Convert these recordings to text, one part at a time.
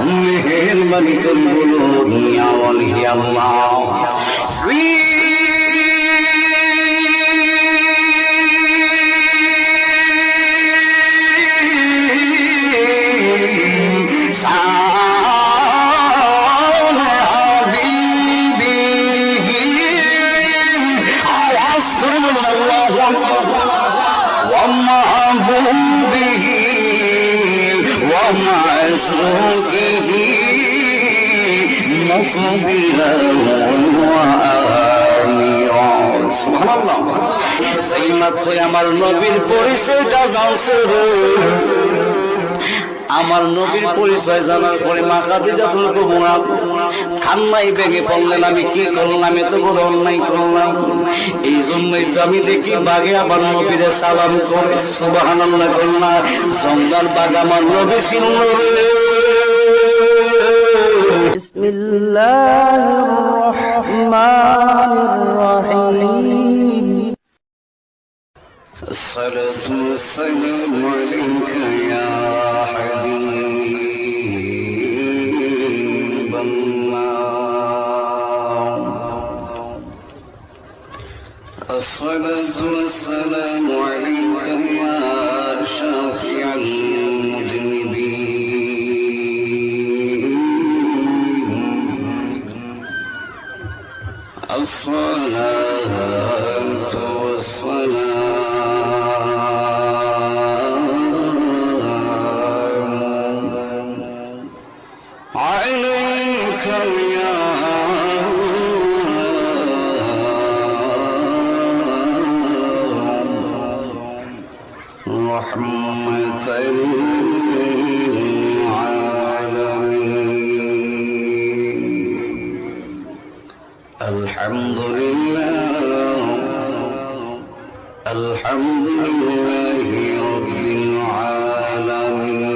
মেহেরবানি করে বলুন ইয়া ওয়ালি আল্লাহ। ومعشوقه مخبرا وآمرا سبحان الله سيمت আমার নবীর পরিচয়টা জানছে আমার নবীর পরিচয় জানার পরে মা খাদিজাতুল কুবরা কান্নাই ভেঙে পড়লেন, আমি কি করলাম, আমি তো বড় অন্যায় করলাম। এই জন্যই তো আমি দেখি বাঘে আবার নবীরে সালাম করে সুবহানাল্লাহ কন্যা জঙ্গল বাঘ আমার নবী ছিল। বিসমিল্লাহির রহমানির রহিম الصلاة والسلام عليك يا حبيب الله الصلاة والسلام عليك يا شافع المذنبين الصلاة والسلام رحمة للعالمين الحمد لله الحمد لله رب العالمين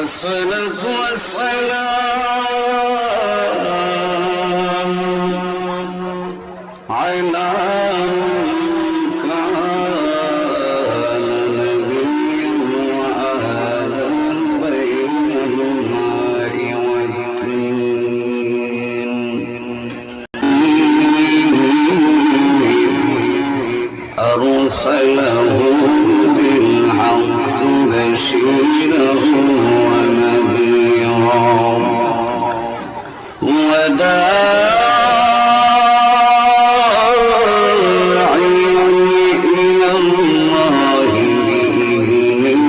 الصلاة والسلام على أرسله بالحق بشيرا ونذيرا وداعيا إلى الله بإذنه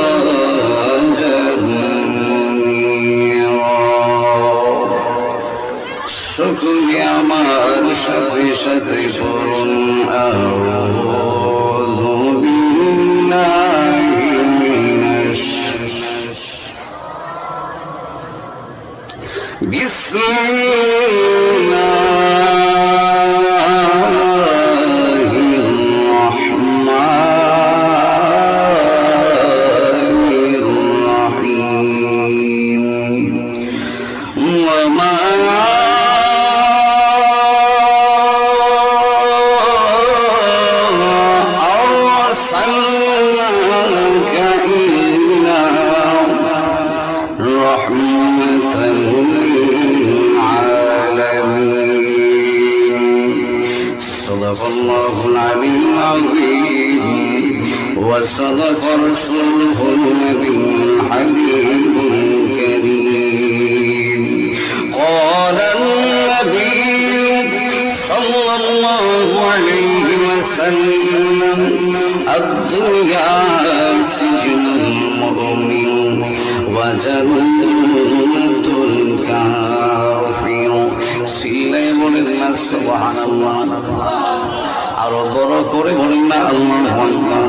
وسراجا منيرا শুকরিয়া আমার সাথে সাথে পড়ুন আউযু বিল্লাহি মিনাশ বিসমিল্লাহির রহমানির রহিম ওয়া মা صدق الله العلي العظيم وصدق رسوله النبي الحبيب الكريم قال النبي صلى الله عليه وسلم الدنيا سجن المؤمن وجنة الكافر সিলাই বলেন না সুবহানাল্লাহ, আরো বড় করে বলেন না আল্লাহু আকবার,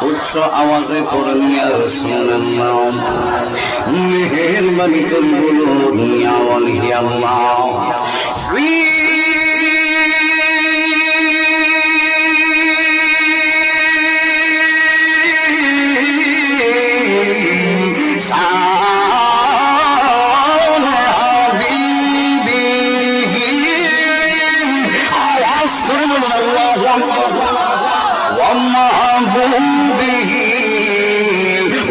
উচ্চ আওয়াজে পড়েন ইয়া রাসূলুল্লাহ। মেহেরবানি করে বলুন ইয়া ওয়ালি আল্লাহ। আল্লাহু আকবার ওয়া মাহবুবিহি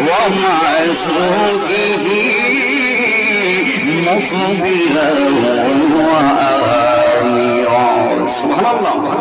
ওয়া মাশরুকিহি মুকবিলান ওয়া আমিরা সুবহানাল্লাহ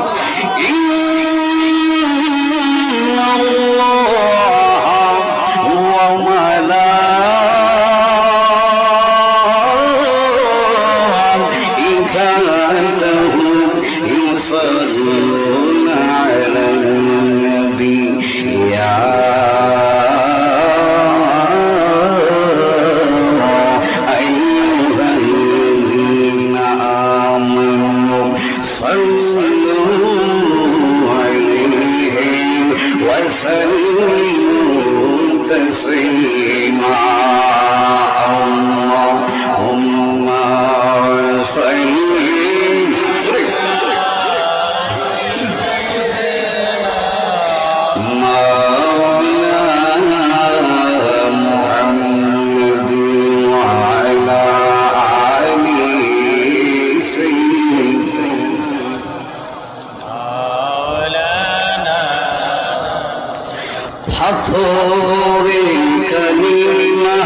পাথরে কালিমা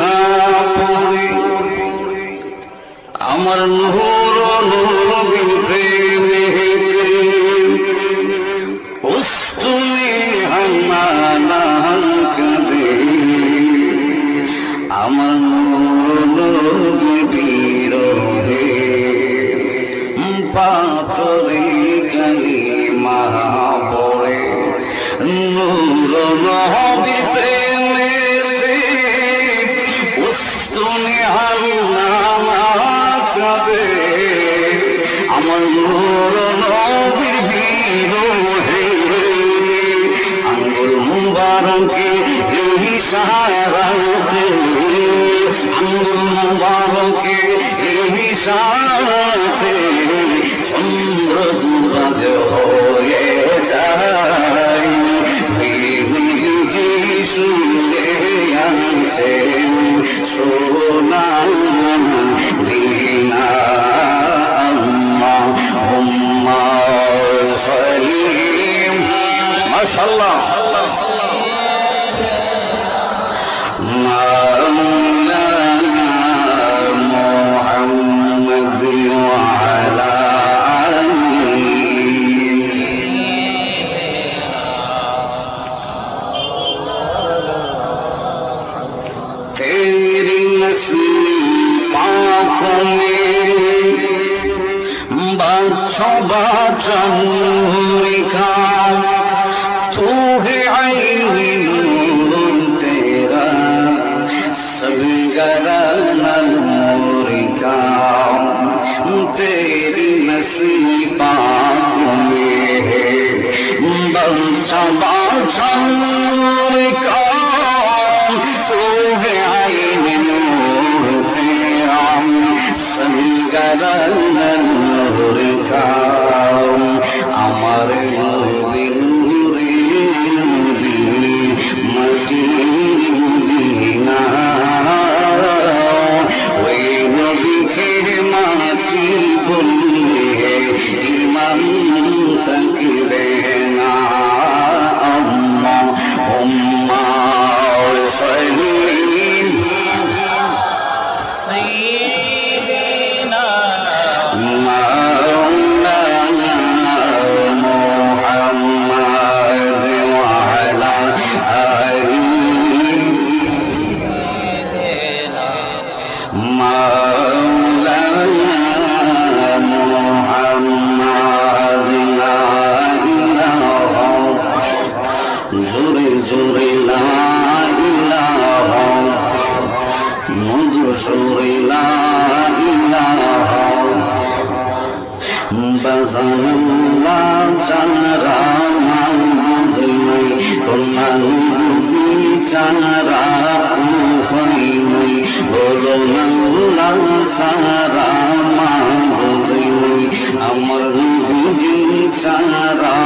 পড়ে আমার নূর নবী প্রেমে উস্তুনে হান্নানা কাঁদে আমার নূর নবী বিরহে পাথরে কালিমা পড়ে নূর নবী প্রেমে উস্তুনে হান্নানা কাঁদে আমার নূর নবীর বিরহে আঙ্গুল মুবারকে ইশারাতে আঙ্গুল মুবারকে ইশারাতে চন্দ্র দুরাজ হয়ে যায় শুনে আনছে সোনা লিনা আম্মা উম্মা সালিম মাশাআল্লাহ মাওলানা মুহাম্মদ ওয়া আলা तेरी नसीब में बच्चों बच्चों लिखा तू है आईन तेरा सभी घराना नूर का तेरी नसीब में बच्चों बच्चों लिखा तू है आईन नूर तेरा सभी घराना नूर का আমার নবী নূরে নবী মাটি মদিনা ওই নবীকে মাটি বললে ইমান তাকবে না আম্মা উম্মা সালিম সাইয়্যিদিনা জোরে জোরে লা ইলাহা মধুসূরে লা ইলাহা বাজানুল্লা চারা মদনাই কোনানুফি চারা কুফাইনাই বলো না সারা মদনাই আমার নবী চারা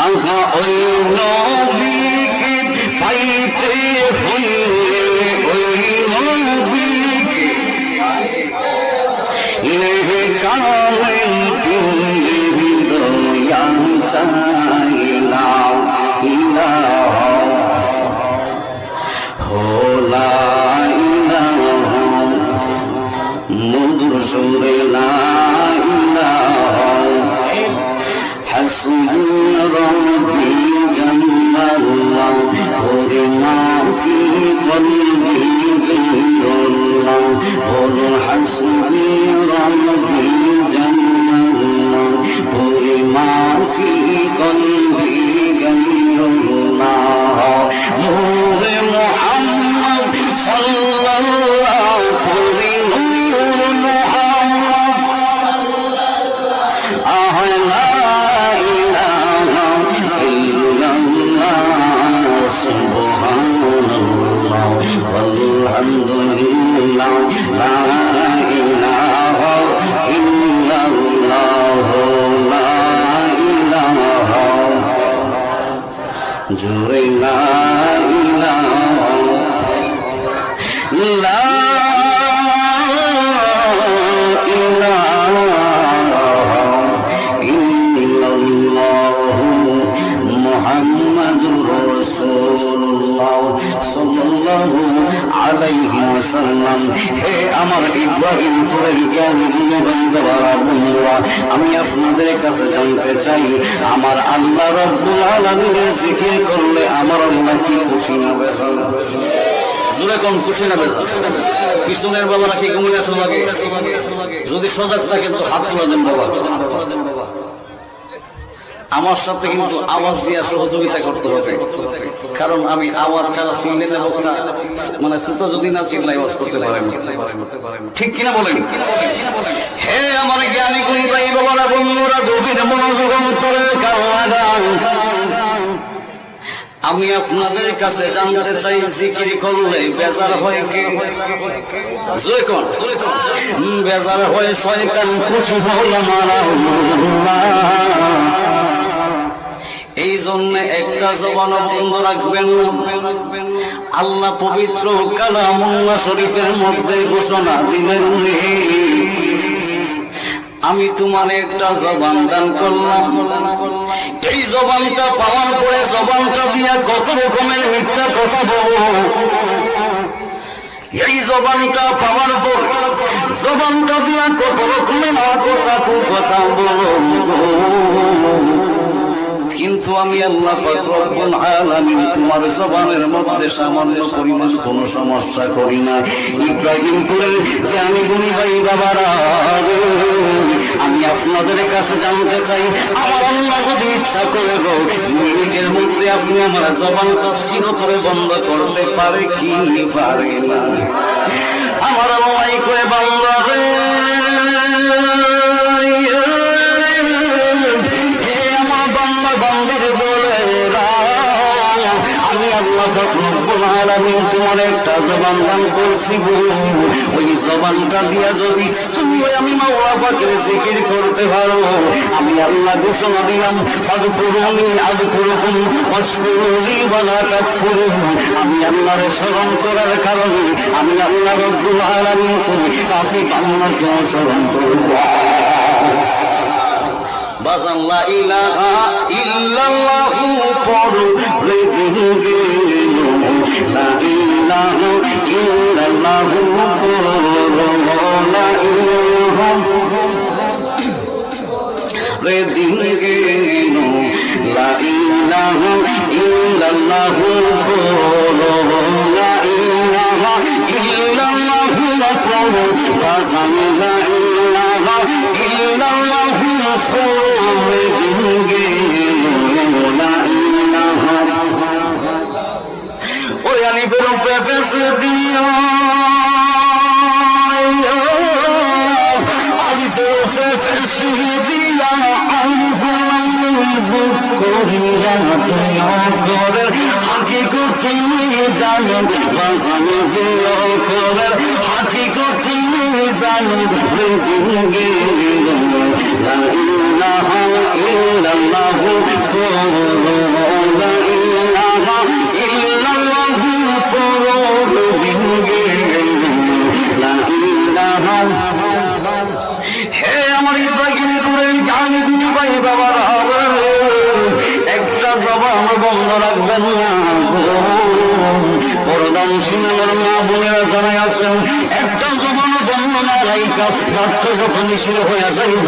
আহা ওই নবীকে পাইতে হইলে ওই নবীকে লেহে কালেন তুলে লা ইলাহা ইল্লাল্লাহ লা ইলাহা জোরে লা ইলাহা লা হে আমার ইব্রাহিমপুরের জ্ঞানী বান্দারা বন্ধুরা, আমি আপনাদের কাছে জানতে চাই আমার আল্লাহ রাব্বুল আলামিনের জিকির করলে আমার আল্লাহ কি খুশি না বেজার? জোরে কোন খুশি না বেজার? পিছনের বাবারা কি ঘুমিয়ে আসা লাগে? যদি সজাগ থাকেন তো হাত তুলে দেন বাবা। আমার সাথে কিন্তু আওয়াজ দিয়ে সহযোগিতা করতে হবে, কারণ আমি আওয়াজ ছাড়া চিনলে না বলছি না, মানে সুতো যদি না চিনলে আওয়াজ করতে পারেন, ঠিক কিনা বলেন? হে আমার জ্ঞানী গুণী ভাই বাবারা বন্ধুরা, গভীর মনোযোগ অন্তরে কান লাগান। আমি আপনাদের কাছে জানতে চাই জিকির করলে বেজার হয় কে? জোরে কোন? বেজার হয় শয়তান, খুশি হয় আমার আল্লাহ। এই জন্য একটা জবান বন্ধ রাখবেন না। আল্লাহ পবিত্র কালামুল্লাহ শরীফের মধ্যে ঘোষণা দিলেন, আমি তোমার একটা জবান দান করলাম, এই জবানটা পাওয়ার পরে জবানটা দিয়া কত রকমের মিথ্যা কথা বলো, এই জবানটা পাওয়ার পর জবানটা দিয়া কত রকমের কথা বলো, কিন্তু আমি আল্লাহ পাক রব্বুল আলামিন তোমার জবানের মধ্যে সামান্য পরিমাণ কোনো সমস্যা করি না। ইব্রাহিমপুরের জ্ঞানী গুণী ভাই বাবারা, আমি আপনাদের কাছে জানতে চাই আমার আল্লাহ যদি ইচ্ছা করে গো মিনিটের মধ্যে আপনি আমার জবানটা চিরতরে বন্ধ করতে পারে কি পারে না? আমার আল্লাহ করে বাংলা তোমার একটা জবান দান করছি, ওই জবানটা দিয়া যদি তুমি আমি মাওলা পাকের জিকির করতে পারো, আমি আল্লাহ ঘোষণা দিলাম, ফাযকুরুনি আযকুরকুম ওয়াশকুরুনি ওয়ালা তাকফুরুন। আমি আল্লাহর স্মরণ করার কারণে আমি আল্লাহ রাব্বুল আলামিন তুমি কাফি বান্দাকে স্মরণ করব। বাজান লা ইলাহা ইল্লাল্লাহু পড়লে দিল, লা ইলাহা ইল্লাল্লাহু লা ইলাহা রে দিল গেল, লা ইলাহা ইল্লাল্লাহু লা ইলাহা ইল্লাল্লাহু বাজান লা ইলাহা ইল্লাল্লাহু ওই আলিফের উপরে ফেসলে দিও, আলিফের উপরে ফেসলে দিয়া করিয়া করে হাকিকত জানো, বাজানো দিও করে হাকিকত জানো, লা ইলাহা ইল্লাল্লাহু লা ইলাহা ইল্লাল্লাহু লা ইলাহা। হে আমার ইব্রাহিমপুরের জ্ঞানী গুণী ভাই বাবারা, একটা জবান বন্ধ রাখবেন না। পরদান সিনেমার মা বোনেরা জানাই আছেন, একটা জবান বন্ধ না রাইকা রক্ত যখন নিষিদ্ধ হয়ে যাইব,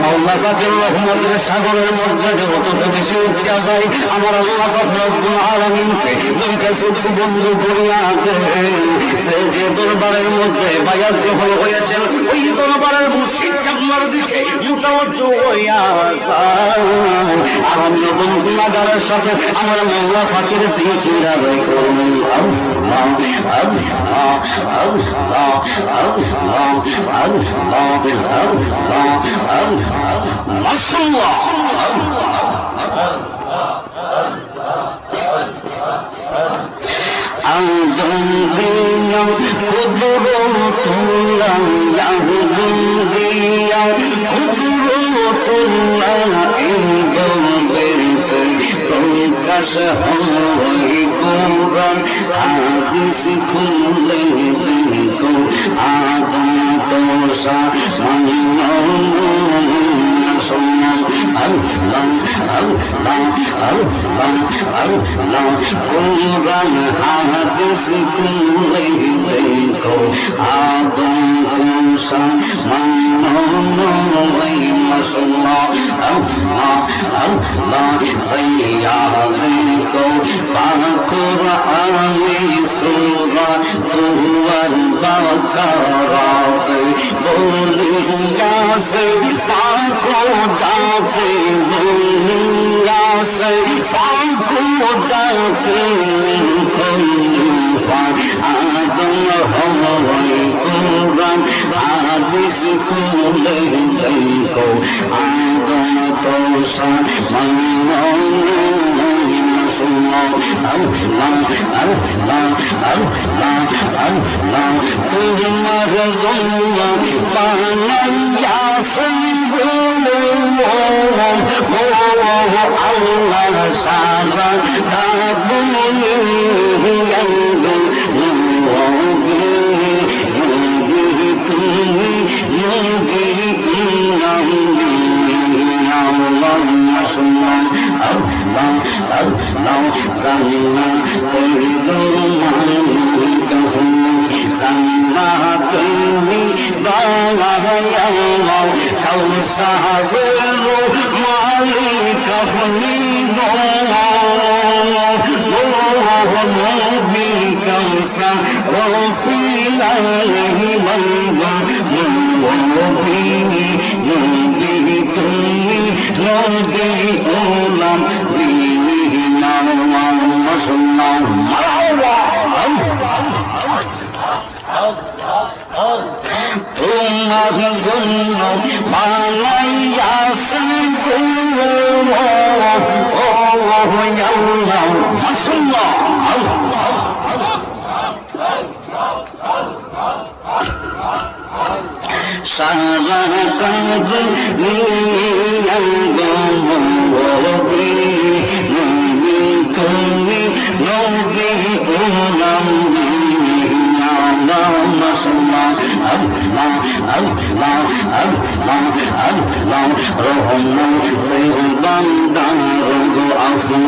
আল্লাহ পাকের রহমতের সাগরের মধ্যে যত বেশি উঠে যায়, আমার আল্লাহ পাক রব্বুল আলামিনকে দুইটা চোখ বন্ধ করিয়া সে যে দরবারের মধ্যে বায়াত গ্রহণ হয়েছেন, ওই দরবারের মুর্শিদ কাবলার দিকে মুতাওয়াজ্জু হইয়া যায়। আর আমি গুনাহগারের সাথে আমার মাওলা পাকের জিকির আদায় করব। আল্লাহ আল্লাহ আল্লাহ আল্লাহ আল্লাহ আল্লাহ আল্লাহ মাশাআল্লাহ। আল্লাহ কুদরতুল্লাহ ইয়াহুদিয়া কুদরতুল্লাহ এই গল্পেতে প্রকাশ হয় কোরআন হাদিস খুলে দেখো আদম তোষা আল্লাহ আল্লাহ আল্লাহ আল্লাহ কোরআন হাদিস খুলে দেখো আদম তোষা মাশাআল্লাহ আল্লাহ আল্লাহ সাইয়া দেখো কুরআনে সূরা তুর বাকারাত বলিয়া সে পাকো যাতে বলিয়া সে পাকো যাতে খলিফা আদম হয় কুরআন হাদিস খুলে দেখো আদম তোষা তোমার জন্য বানাইয়া আল্লাহ সাজা তোমার জন্য বানাইয়া সারা তুমি নবী উলাম Allah Allah Allah Allah Rahman Bandar go afun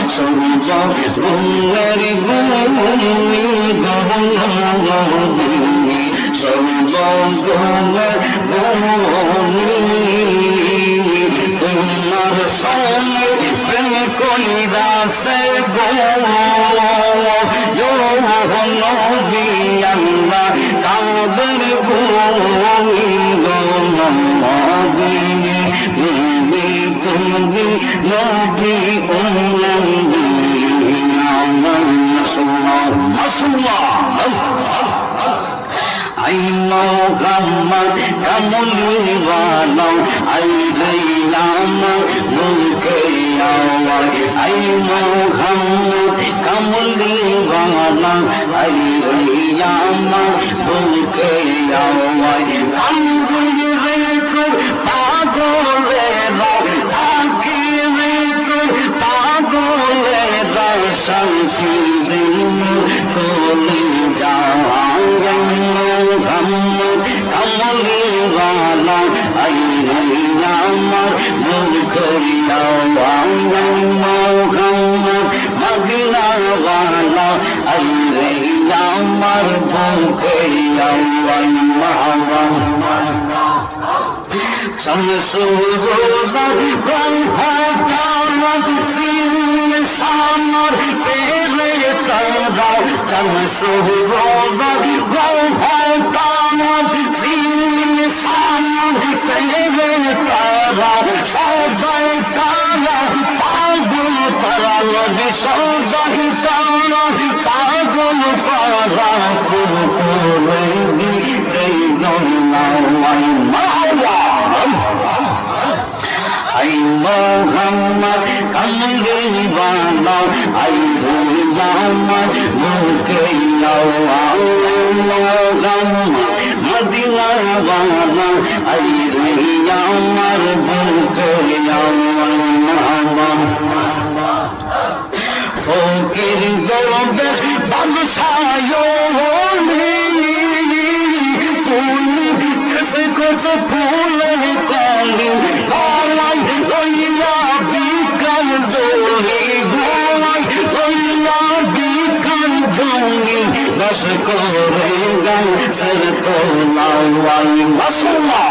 Sorba Gungari Gungari Gungari Sorba Gungari Gungari Tumar Sami Prem Koi Rase Yo Nabi Allah Kabar Gumi Nabi Tumi Nabi Ay Muhammad kamuli wala ay Laylama mulke yawa ay Muhammad kamuli wala ay Laylama mulke yawa kamuli rekur pagole ra akire kur pagole ra shansi din koli jawa Muhammad kamali wala ay Laylama mulke yawa Muhammad magna wala ay Laylama mulke yawa Samsuza Ranhakana Fin Samar Pere Tara Samsuza Ranhakana Fin Samar Pere Tara Sabai Tara Pagul Tara Lodi Sabai Tara Pagul Tara Kurkuredi Kainon Nawai Mawa Ay Muhammad kamli wala ay আমার বুকে Medina বানা আইরে আমার বুকে ফকির দরবেশ বাদশাহ তুমি किसको तो फूल काली गावन लैला बिकन जोली गावन लैला बिकन जोली बस करेगा सर तो लावाई मसला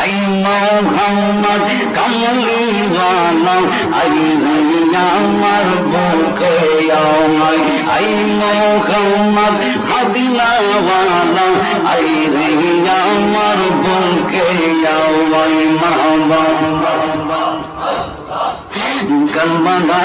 आई मोहम्मद कमली वाला आई रैया मर बुके आई मोहम्मद मदीना वाला आई रैया मर बुके आई मोहम्मद कलमना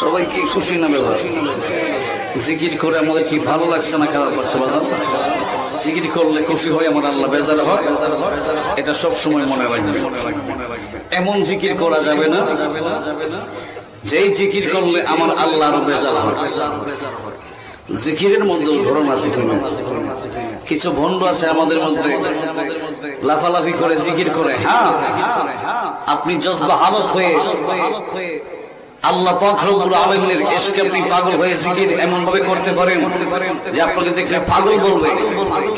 সবাইকে খুশি না বেলা জিকির করে আমাদের কি ভালো লাগছে না খারাপ লাগছে বাজার জিকির করলে খুশি হয় আমার আল্লাহ বেজার হয় এটা সব সময় মনে রাখবে এমন জিকির করা যাবে না যেই জিকির করলে আমার আল্লাহরও বেজার হয় জিকিরের মধ্যে ধরন আছে কিছু ভণ্ড আছে আমাদের মধ্যে লাফালাফি করে জিকির করে হ্যাঁ আপনি জজবা হালত হয়ে আল্লাহ পাক রব্বুল আলামিনের ইশকে আপনি পাগল হয়ে জিকির এমন ভাবে করতে পারেন যে আপনাকে দেখলে পাগল বলবে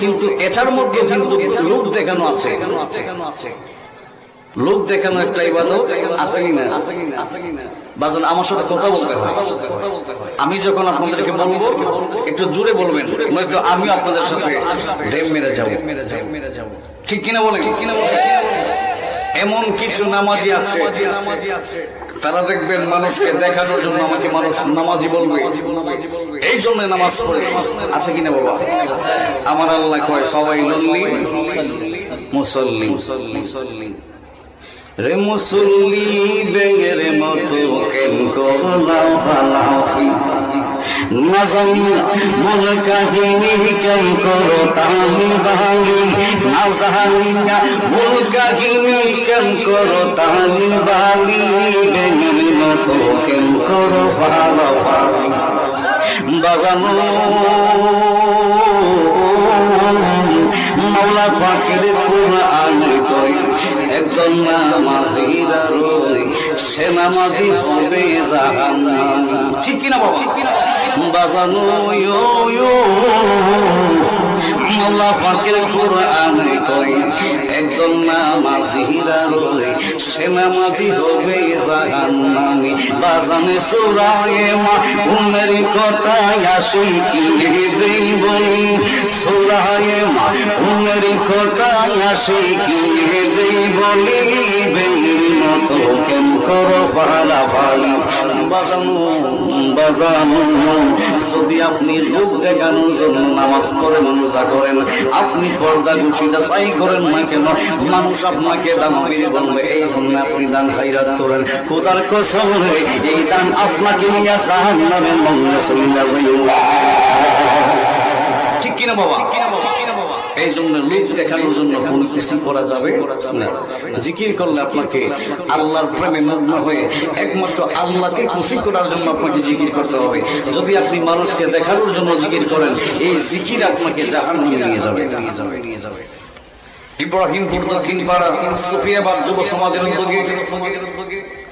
কিন্তু এটার মধ্যে কিন্তু লোক দেখানো আছে লোক দেখানো একটা ইবাদত আছে কিনা বাজান আমার সাথে কথা বলতে হয় আমি যখন আপনাদেরকে বলবো একটু জোরে বলবেন নয়তো আমি আপনাদের সাথে ঢেম মেরে যাব ঠিক কিনা বলেন এমন কিছু নামাজি আছে তারা দেখবেন মানুষকে দেখানোর জন্য আমাকে মানুষ নামাজি বলবে এই জন্য নামাজ পড়ে আছে কিনা বাবা আমার আল্লাহ কয় সবাই মুসল্লি রে মুসল্লি বেগের মতো কেন করো লাফালাফি না জানি মন কাহিনী কেন করো তামি বালি না জানি মন কাহিনী কেন করো তামি বালি বেগের মতো কেন করো ফালাফাফি বাজানো মাওলা পাকের কোরআন কই একদম নামাজিরা রই সে নামাজি হবে জাহান্নাম ঠিক কি না বাবা ঠিক কি না বাজানো ইয়ো মাওলা পাকের কোরআন কই একদম নামাজিরা রই সে নামাজি হবে জাহান্নামী বাজানে সূরা মাউনের কথা আসে কি দেব সূরা মাউনের কথা আসে কি দেব মতো কেন করো ফালাফালি বাজানো যদি আপনি লোক দেখানোর জন্য নামাজ পড়েন রোজা করেন আপনি পর্দা গুছিদা চাই করেন না কেন মানুষ আপনাকে দান মেরে বলবে এই জন্য আপনি দান খাইরাত করেন খোদার কসম এই দান আপনাকে নিয়ে জাহান্নামে মঙ্গলে চলে যাবে ঠিক কিনা বাবা এই জন্য লোক দেখানোর জন্য কোনো কিছু করা যাবে না জিকির করলে আপনাকে আল্লাহর প্রেমে মগ্ন হয়ে একমাত্র আল্লাহকে খুশি করার জন্য আপনাকে জিকির করতে হবে যদি আপনি মানুষকে দেখানোর জন্য জিকির করেন এই জিকির আপনাকে জাহান্নামে নিয়ে যাবে ইব্রাহিমপুর দক্ষিণ পাড়া সুফিয়াবাদ যুব সমাজের উদ্যোগে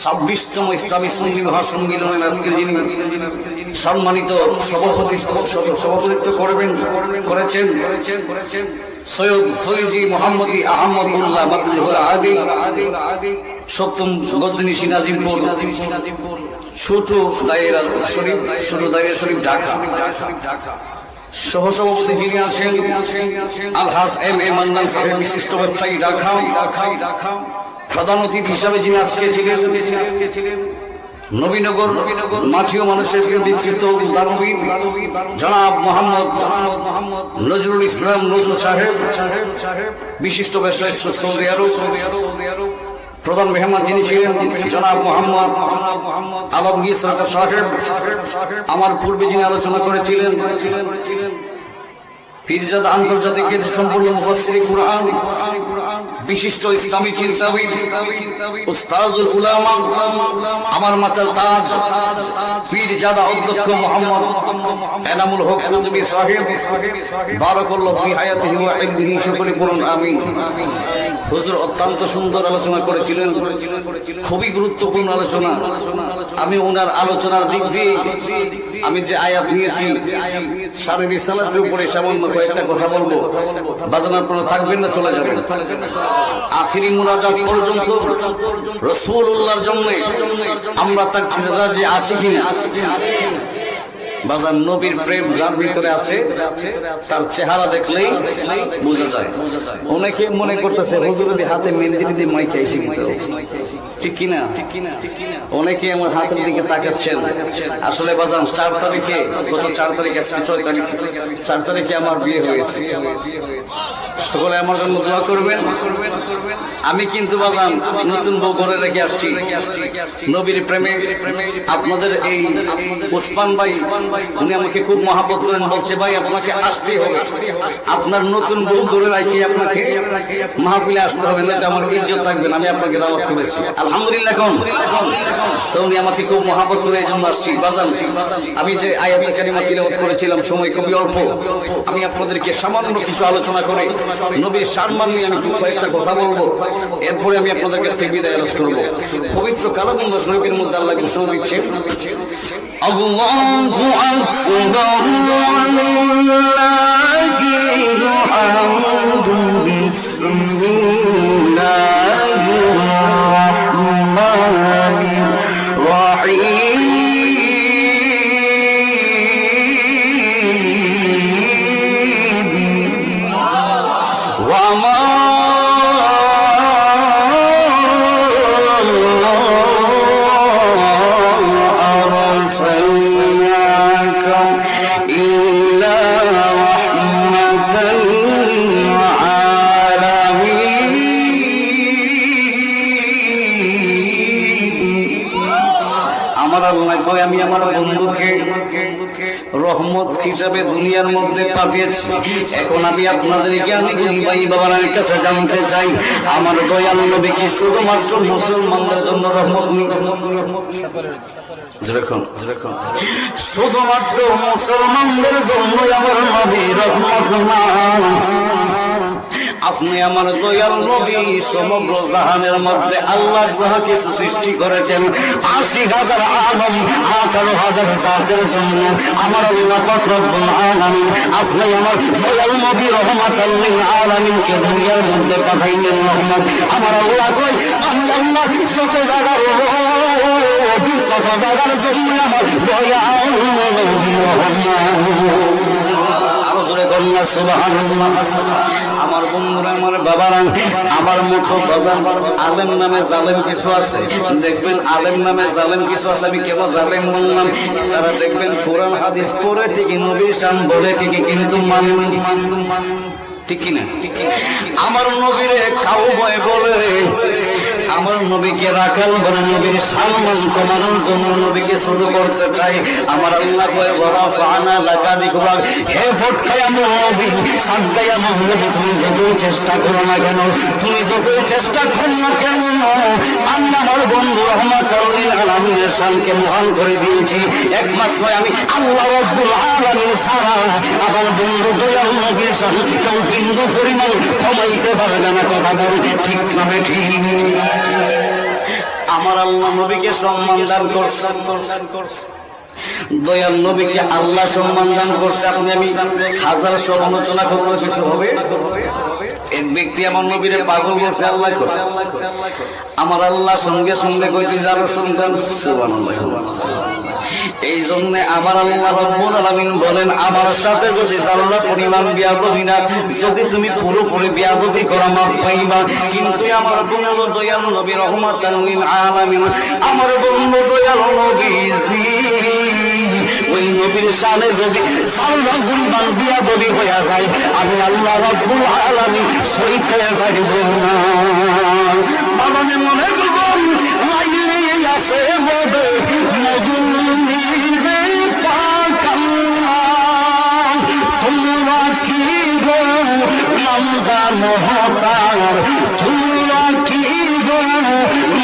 26তম ইসলামী সুন্নি মহাসম্মিলনের আজকের যিনি সম্মানিত সভাপতিত্ব করেছেন সৈয়দ ফৈজি মোহাম্মদী আহমদুল্লাহ মাকজুহুল আদি 7ম গদ্দিনিশি নাজিমপুর ছোট দায়রা শরীফ ঢাকা সহসভাপতি যিনি আছেন আলহাজ এম এ মান্নান সাহেব বিশিষ্ট ব্যবসায়ী ঢাকা প্রধান অতিথি হিসাবে যিনি আজকে ছিলেন নবীনগর মাঠিও মানুষের বিকৃত দানবী জনাব মোহাম্মদ নজরুল ইসলাম নজরুল সাহেব বিশিষ্ট ব্যবসায়ী সৌদি আরব প্রধান মেহমান যিনি ছিলেন জনাব মোহাম্মদ আলমগীর সরকার সাহেব, আমার পূর্বে যিনি আলোচনা করেছিলেন পীরজাদা আন্তর্জাতিক সম্পূর্ণ মুফাসসির কুরআন বিশিষ্ট ইসলামী চিন্তাবিদ উস্তাজুল উলামা আমার মাতার তাজ পীরজাদা অধ্যক্ষ মোহাম্মদ এনামুল হক কুতুবী সাহেব বারাকাল্লাহু ফি হায়াতিহি ওয়া ইলমিহি, সকলে বলুন আমিন। হুজুর অত্যন্ত সুন্দর আলোচনা করেছিলেন, খুবই গুরুত্বপূর্ণ আলোচনা। আমি ওনার আলোচনার দিক দিয়ে আমি যে আয়াত নিয়েছি সারে রিসালাতের উপরে সামান্য কয়েকটা কথা বলবো। বাজান আপনারা থাকবেন না চলে যাবেন? আখিরি মুনাজাত পর্যন্ত রাসূলুল্লাহর জন্য আমরা তাকবীর রাজি আছি কিনা? বাজান নবীর প্রেম যার ভিতরে আছে তার চেহারা দেখলেই বোঝা যায়। অনেকে মনে করতেছে হুজুর যদি হাতে মেহেন্দি দিয়ে মাই খাইছি, ঠিক কিনা? অনেকে আমার হাতের দিকে তাকাচ্ছেন। আসলে বাজান 4 তারিখে, গত 4 তারিখে 6 তারিখে 4 তারিখে আমার বিয়ে হয়েছে। সকলে আমার জন্য দোয়া করবেন। আমি কিন্তু বাজান নতুন বউ ঘরে রেখে আসছি নবীর প্রেমে। আপনাদের এই ওসমান ভাই উনি আমাকে খুব মহাব্বত করেন, বলছে ভাই আপনাকে আসতেই হবে, আপনার নতুন বউ ঘরে রাখি আপনাকে মাহফিলে আসতে হবে, না আমার ইজ্জত থাকবে না। আমি আপনাকে দাওয়াত করেছি আলহামদুলিল্লাহ। তো উনি আমাকে খুব মহাব্বত করে এই জন্য আসছি। বাজান আমি যে আয়াতুল কারিমা তিলাওয়াত করেছিলাম, সময় খুবই অল্প, আমি আপনাদেরকে সামান্য কিছু আলোচনা করে নবীর সম্মান নিয়ে আমি কয়েকটা কথা বলবো, এরপরে আমি আপনাদের কাছ থেকে বিদায় আরজ করবো। পবিত্র কালামুল্লাহ শরীফের মধ্যে আল্লাহ ঘোষণা দিচ্ছেন, আল্লাহু আকবার লিল্লাহিল হামদু বিসমিল্লাহির রাহমানির রাহিম ওয়া মা আমি আমার বন্ধুকে রহমত হিসাবে দুনিয়ার মধ্যে পাঠিয়েছি। এখন আমি আপনাদের জ্ঞানী ভাই বাবার কাছে জানতে চাই, আমার দয়াল নবী কি শুধুমাত্র মুসলমানদের জন্য রহমত? শুধুমাত্র মুসলমানদের জন্য আমার নবী রহমত না। আপনি আমার দয়াল নবী সমগ্র জাহানের মধ্যে আল্লাহ যাহা কিছু সৃষ্টি করেছেন ৮০,০০০ আলম ১৮,০০০ জাতের জন্য আমার আল্লাহ পাক রব্বুল আলামিন আপনি আমার দয়াল নবী রহমাতাল লিল আলামিনকে দুনিয়ার মধ্যে পাঠাইলেন রহমত। আমার আল্লাহ কই আমি আল্লাহ যত জায়গার জন্য আমার দয়াল নবী আরো জোরে কন্যা সুবহানাল্লাহ। আমার বন্ধুরা, আমার বাবারা, আমার মতো বাজার আলেম নামে জালেম কিছু আছে, দেখবেন আলেম নামে জালেম কিছু আছে। আমি কেন জালেম বললাম? তারা দেখবেন কোরআন হাদিস পড়ে ঠিকই, নবীর শান বলে ঠিকই, কিন্তু ঠিক কিনা? আমার নবীরে খাও ভয় বলে, আমার নবীকে রাখাল বলে, নবীর সম্মান কমানোর জন্য নবীকে ছোট করতে চাই। আমার আল্লাহ কয় ওয়ারাফানা লাকা যিকরাক, হে ফটকায়া নবী, সাদগায়া নবী, তুমি যতই চেষ্টা করো না কেন, তুমি যতই চেষ্টা করো না কেন, আমি আমার বন্ধু রহমাতুল লিল আলামিনের শানকে মহান করে দিয়েছি। একমাত্র আমি আল্লাহ রাব্বুল আলামিন ছাড়া আমার বন্ধু দয়াল নবীর শান কেউ বিন্দু পরিমাণ কমাইতে পারবে না। কথা বল ঠিক না ঠিক? আমার আল্লাহ নবীকে সম্মান দান করছেন, দয়াল নবীকে আল্লাহ সম্মান দান করছে। আপনি আমি হাজার সমালোচনা করবো, কিছু হবে? এক ব্যক্তি আমার নবীরে পাগল করছে, আল্লাহ আমার আল্লাহ সঙ্গে সঙ্গে কইতে যাবো সন্তান। সুবহানাল্লাহ। এই জন্য আমার আল্লাহ রাব্বুল আলামিন বলেন, আমার সাথে যদি জাল্লা পরিমাণ বিয়াদবি না, যদি তুমি পুরোপুরি বিয়াদবি করা মাফ পাইবা, কিন্তু আমার বন্ধু দয়াল নবী রহমাতাল লিল আলামিন, আমার বন্ধু দয়াল নবীজি, ওই নবীর শানে যদি জাল্লা পরিমাণ বিয়াদবি হয়ে যায়, আমি আল্লাহ রাব্বুল আলামিন সইতে পারব না। বাবানে মনে করুন লাইলে আছে মদে মধুমিরে পাকাল্লা, তোমরা কি গো নামজা মহতার, তোমরা কি গো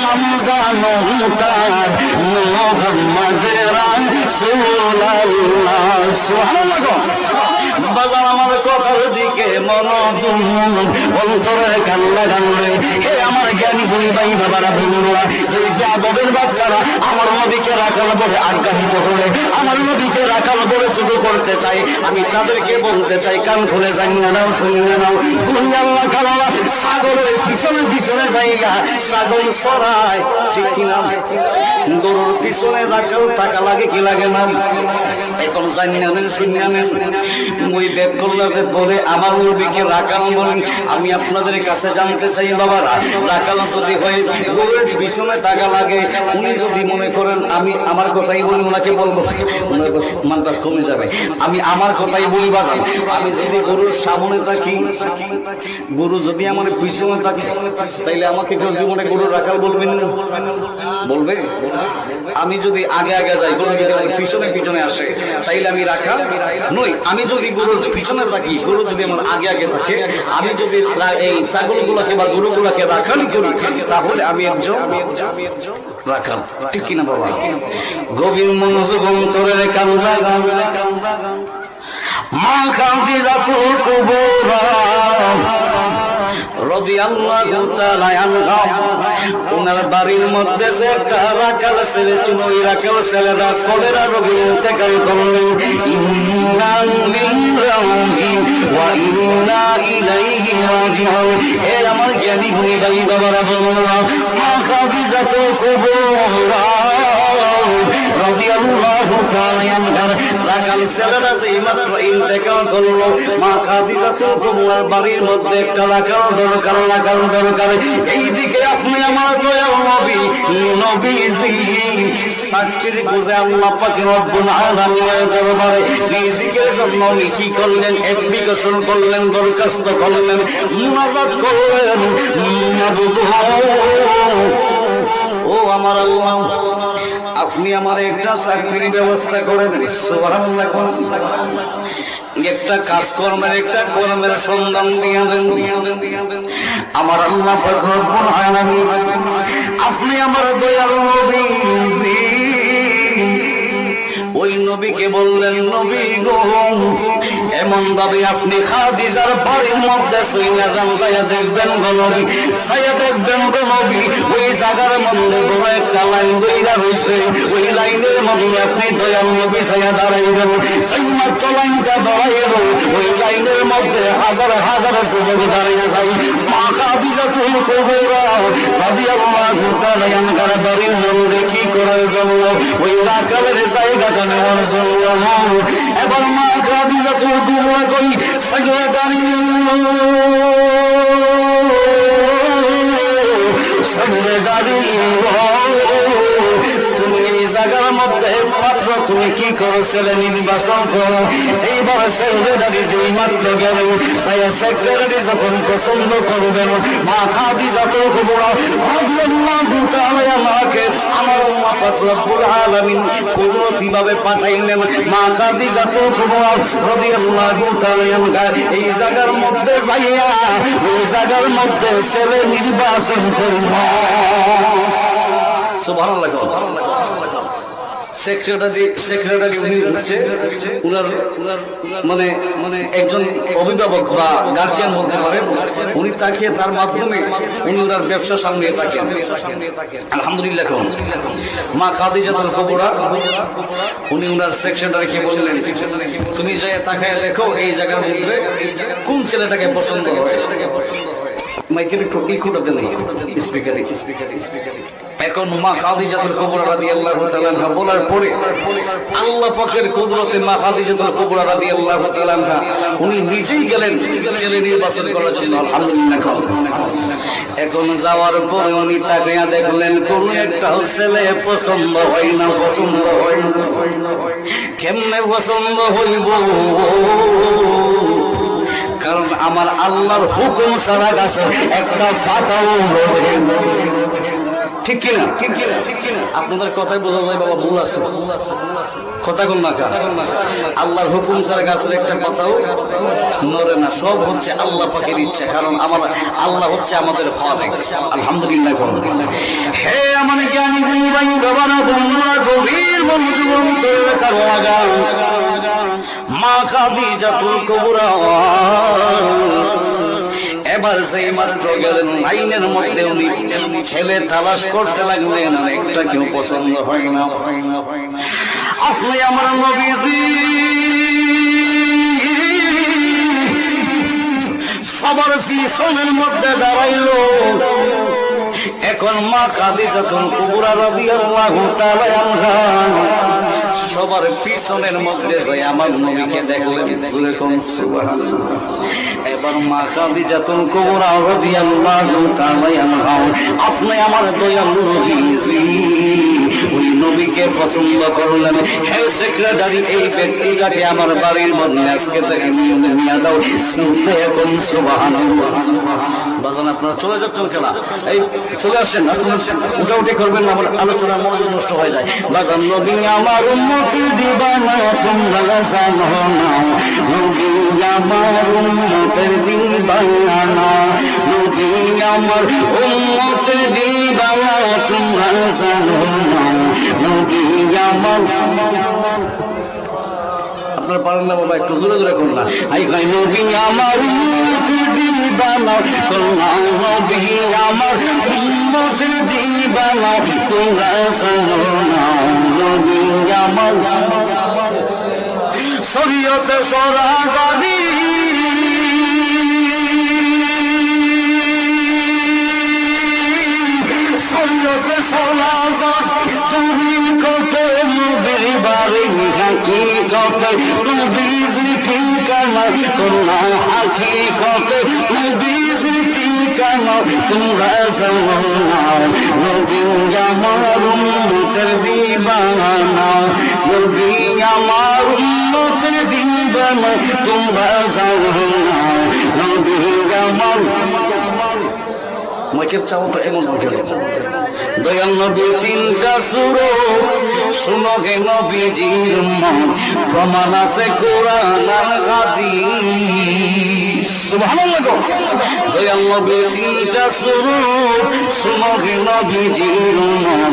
নামজা মহতার, মুহাম্মদ রাসূলুল্লাহ। সুবহানাল্লাহ। বাজার আমার কথার দিকে মনোযোগ, অন্তরে কান লাগালে, হে আমার জ্ঞানী গুণী ভাই বাবারা বন্ধুরা, সেই বেয়াদবের বাচ্চারা আমার নবীকে রাখাল বলে আজ্ঞানিত করে, আমার নবীকে রাখাল বলে ছোট করতে চাই, আমি তাদেরকে বলতে চাই, কান খুলে জানিয়ে নাও, শুনিয়ে নাও, তুমি আল্লাহ কালালা ছাগলের পিছনে পিছনে যাইয়া ছাগল সরায়, ঠিক কিনা? গরুর পিছনে রাখাল টাকা লাগে কি লাগে না? এখন জানিয়ে নেন, শুনিয়ে নেন। ওই ব্যাগ করলা যে বলে আমার নবীকে রাখাল বলেন, আমি আপনাদের কাছে জানতে চাই বাবারা, রাখাল যদি হয় গরুর পিছনে টাকা লাগে, উনি যদি মনে করেন আমি আমার কথাই বলি, ওনাকে বলবো মানটা কমে যাবে, আমি আমার কথাই বলি বাজান। আমি যদি গরুর সামনে থাকি, গরু যদি আমার পিছনে থাকি, তাইলে আমাকে কেউ জীবনে গরুর রাখাল বলবেন না? বলবে? আমি যদি আগে আগে যাই, গরু যদি পিছনে পিছনে আসে, তাইলে আমি রাখাল নই। আমি যদি গরুর পিছনে থাকি, গরু যদি আমার আগে আগে থাকে, আমি যদি এই ছাগলগুলোকে বা গরুগুলোকে রাখালি করি, তাহলে আমি একজন রাখাল, ঠিক কিনা বাবা? গভীর মনোযোগ অন্তরে কান লাগান, মা খাদিজাতুল কুবরা রাদিয়াল্লাহু তাআলা আনহা, ওনার বাড়ির মধ্যে যে একটা রাখাল ছেলে ছিল, ওই রাখাল ছেলেটা কলেরা রোগে ইন্তেকাল করলেন। ইন্না লিল্লাহি ওয়া ইন্না ইলাইহি রাজিউন। এর আমার জ্ঞানী গুণী ভাই বাবারা বললাম, মা খাদিজাতুল কুবরা রাদিয়াল্লাহু তাআলা আনহা, রাখাল ছেলেটা যে মাত্র ইন্তেকাল করলো, মা খাদিজাতুল কুবরার বাড়ির মধ্যে একটা রাখাল দরকার, রাখাল দরকার। এইদিকে আপনি আমার দয়াল নবী নবীজি সাক্ষীর খুঁজে আল্লাহ পাক রব্বুল আলামিনের দরবারে রিজিকের জন্য উনি কি করলেন? অ্যাপ্লিকেশন করলেন, দরখাস্ত করলেন, মুনাজাত করলেন। ও আমার আল্লাহ, আপনি আমার একটা চাকরির ব্যবস্থা করে দেন। সুবহানাল্লাহ। একটা কাজকর্মের, একটা কর্মের সন্ধান দিয়ে দেন আমার আল্লাহ পাক রব্বুল আলামিন। আপনি আমার দয়াল নবী, ওই নবীকে বললেন, নবী গো, এমন ভাবে আপনি খাদিজার বাড়ির মধ্যে শুইনা যান, যাইয়া দেখবেন গো নবী, যাইয়া দেখবেন গো নবী, ওই জায়গার মধ্যে বড় একটা লাইন বইরা রয়েছে, ওই লাইনের মধ্যে আপনি দয়াল নবী যাইয়া দাঁড়াইবেন। সেই মাত্র লাইনটা দাঁড়াইল, ওই লাইনের মধ্যে হাজার হাজার যুবক দাঁড়িয়ে যায়। মা খাদিজাতুল কুবরা রাদিয়াল্লাহু তাআলা আনহার বাড়ির মধ্যে কি করার জন্য? ওই রাখালের জায়গাটা নেওয়ার জন্য। এবার মা খাদিজাতুল কুবরা কই সাজদা দাঁড়িয়ে তুমি এই জায়গার মধ্যে মাত্র তুমি কি করো? ছেলে নির্বাচন করো। এইবার সেক্রেটারি যেই মাত্র গেল, সেক্রেটারি যখন পছন্দ করবেন, মা খাদিজাতুল কুবরা রাদিয়াল্লাহু তাআলা আনহাকে আমার আল্লাহ পাক রব্বুল আলামিন কুদরতিভাবে পাঠাইলেন। মা খাদিজাতুল কুবরা রাদিয়াল্লাহু তাআলা আনহা এই জায়গার মধ্যে যাইয়া, ওই জায়গার মধ্যে ছেলে নির্বাচন করব। সুবহানাল্লাহ। সেক্রেটারি উনি হচ্ছে উনার মানে একজন অভিভাবক বা গার্জিয়ান বলতে পারেন। উনি তাকে তার মাধ্যমে উনি ওনার ব্যবসা সামনে থাকেন। আলহামদুলিল্লাহ। মা খাদিজাতুল কুবরা উনি ওনার সেক্রেটারিকে বললেন, তুমি যাই তাকায় দেখো এই জায়গার মধ্যে কোন ছেলেটাকে পছন্দ হয়। মাইকের একটু ইকুটা দেন, স্পিকারে এখন মা খাদিজাতুল কুবরা রাদিয়াল্লাহু তাআলা আনহা বলার পরে আল্লাহ পাকের কুদরতে মা খাদিজাতুল কুবরা রাদিয়াল্লাহু তাআলা আনহা উনি নিজেই গেলেন ছেলে নির্বাচন করার জন্য। আলহামদুলিল্লাহ। এখন যাওয়ার পরে উনি তাকিয়ে দেখলেন কোন একটা ছেলে পছন্দ হয় না, পছন্দ হয় না। কেমনে পছন্দ হইব? কারণ আমার আল্লাহর হুকুম ছাড়া গাছে একটা পাতাও নড়ে না। ঠিক কিনা? ঠিক কিনা? ঠিক কিনা? আপনাদের কথাই বোঝা যায় বাবা ভুল আছে, কথা কোন না। আল্লাহর হুকুম ছাড়া গাছের একটা পাতাও নড়ে না। সব হচ্ছে আল্লাহ পাকের ইচ্ছা, কারণ আমার আল্লাহ হচ্ছে আমাদের খালিক। আলহামদুলিল্লাহ। হে আমার জ্ঞানী ভাই বাবারা বন্ধুরা, গভীর মনোযোগ ধরে রাখার লাগা মা খাদিজাতুল কুবরা এবার সেই মাত্র গেলেন লাইনের মধ্যে উনি ছেলে তালাশ করতে লাগলেন, একটা কেউ পছন্দ হয় না। আপনি আমার নবীজি সবার পিছনের মধ্যে দাঁড়াইলো। এখন মা খাদিজাতুল কুবরা রাদিয়াল্লাহু তাআলা আনহা সবার পিছনের মধ্যে যাই আমার নবীকে দেখলেন। সুবহানাল্লাহ। এবার মা খাদিজাতুল কুবরা রাদিয়াল্লাহু তাআলা আনহা আপনি আমার দয়াল নবীজি ওই নবীকে পছন্দ করলেন। হে সেক্রেটারি, এই ব্যক্তিটাকে আমার বাড়ির মধ্যে আজকে থেকে নিয়ে দাও। এখন সুবহানাল্লাহ। বাজান আপনারা চলে যাচ্ছেন কেন? এই চলে আসেন, উঠাউঠি করবেন না, আমার আলোচনার মনোযোগ নষ্ট হয়ে যায়। বাজান নবী আমার উম্মতি দিবানা তোমরা জানো না, নবী আমার উম্মতের দিবানা, নবী আমার উম্মতের দিবানা তোমরা জানো না, নবী আমার। আপনারা পারেন না বাবা, একটু জোরে জোরে করুন না। আই গাই নবী আমার উম্মতের দিবানা তোমরা, নবী আমার উম্মতের দিবানা তোমরা জানো না, নবী আমার। শরীয়তে সরাগারি শরীয়তে সরাগারি তুমি কত নবীর বাড়ি হাকিকতে নবীর ঠিকানা তোমরা, হাকিকতে নবীর ঠিকানা তোমরা জানো না, নবী আমার উম্মতের দিবানা, নবী আমার উম্মতের দিবানা তোমরা জানো না, নবী আমার। মাইকের চাওয়াটা এমন দয়াল নবী তিনটা সুরো শুনো গে নবীজির মন, প্রমাণ আছে কোরআন আর হাদিস। সুবহানাল্লাহ। দয়াল নবী তিনটা সুরো শুনো গে নবীজির মন,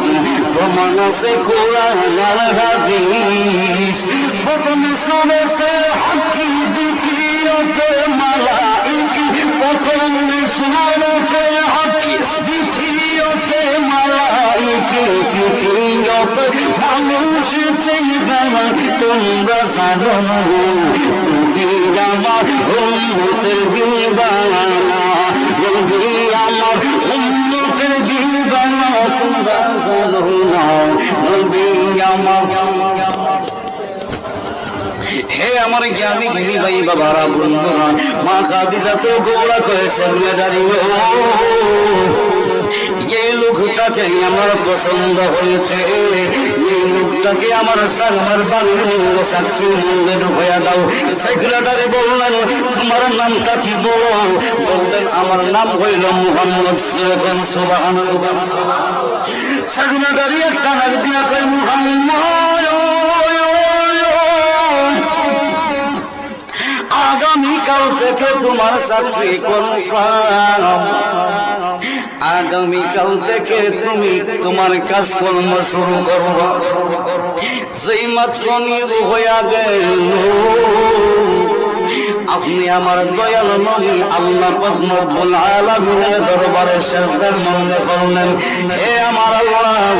প্রমাণ আছে কোরআন আর হাদিস। প্রথম সুরতে হাকি, দ্বিতীয়তে মালাইকি, প্রথম সুরতে হাকি, দ্বিতীয়তে মালাইকি, তৃতীয়তে মানুষ চেহারা তোমরা জানো না, নবী আমার উম্মতের দিবানা, নবী আমার উম্মতের দিবানা তোমরা জানো না, নবী আমার। হে আমার জ্ঞানী জ্ঞানী ভাই বাবারা বন্ধুরা, মা খাদিজাতুল কুবরা কয়েছেন এই লোকটাকে আমার পছন্দ হয়েছে, এই লোকটাকে আমার সালমার বাড়ির সাক্ষী মূল্যে ঢুকাইয়া দাও। সেক্রেটারি বললেন তোমার নামটা কি বলো? বললেন আমার নাম হইল মুহাম্মদ। সুবহানাল্লাহ। সেক্রেটারি একটা নাম দিয়া কয় মুহাম্মদ, আগামীকাল থেকে তোমার চাকরি কনফার্ম, আগামীকাল থেকে তুমি তোমার কাজকর্ম শুরু করবো। যেই মাত্র নিয়োগ হইয়া গেল আপনি আমার দয়াল নবী আল্লাহ পাক রব্বুল আলামিনের দরবারে সিজদার মনে করলেন, হে আমার আল্লাহ,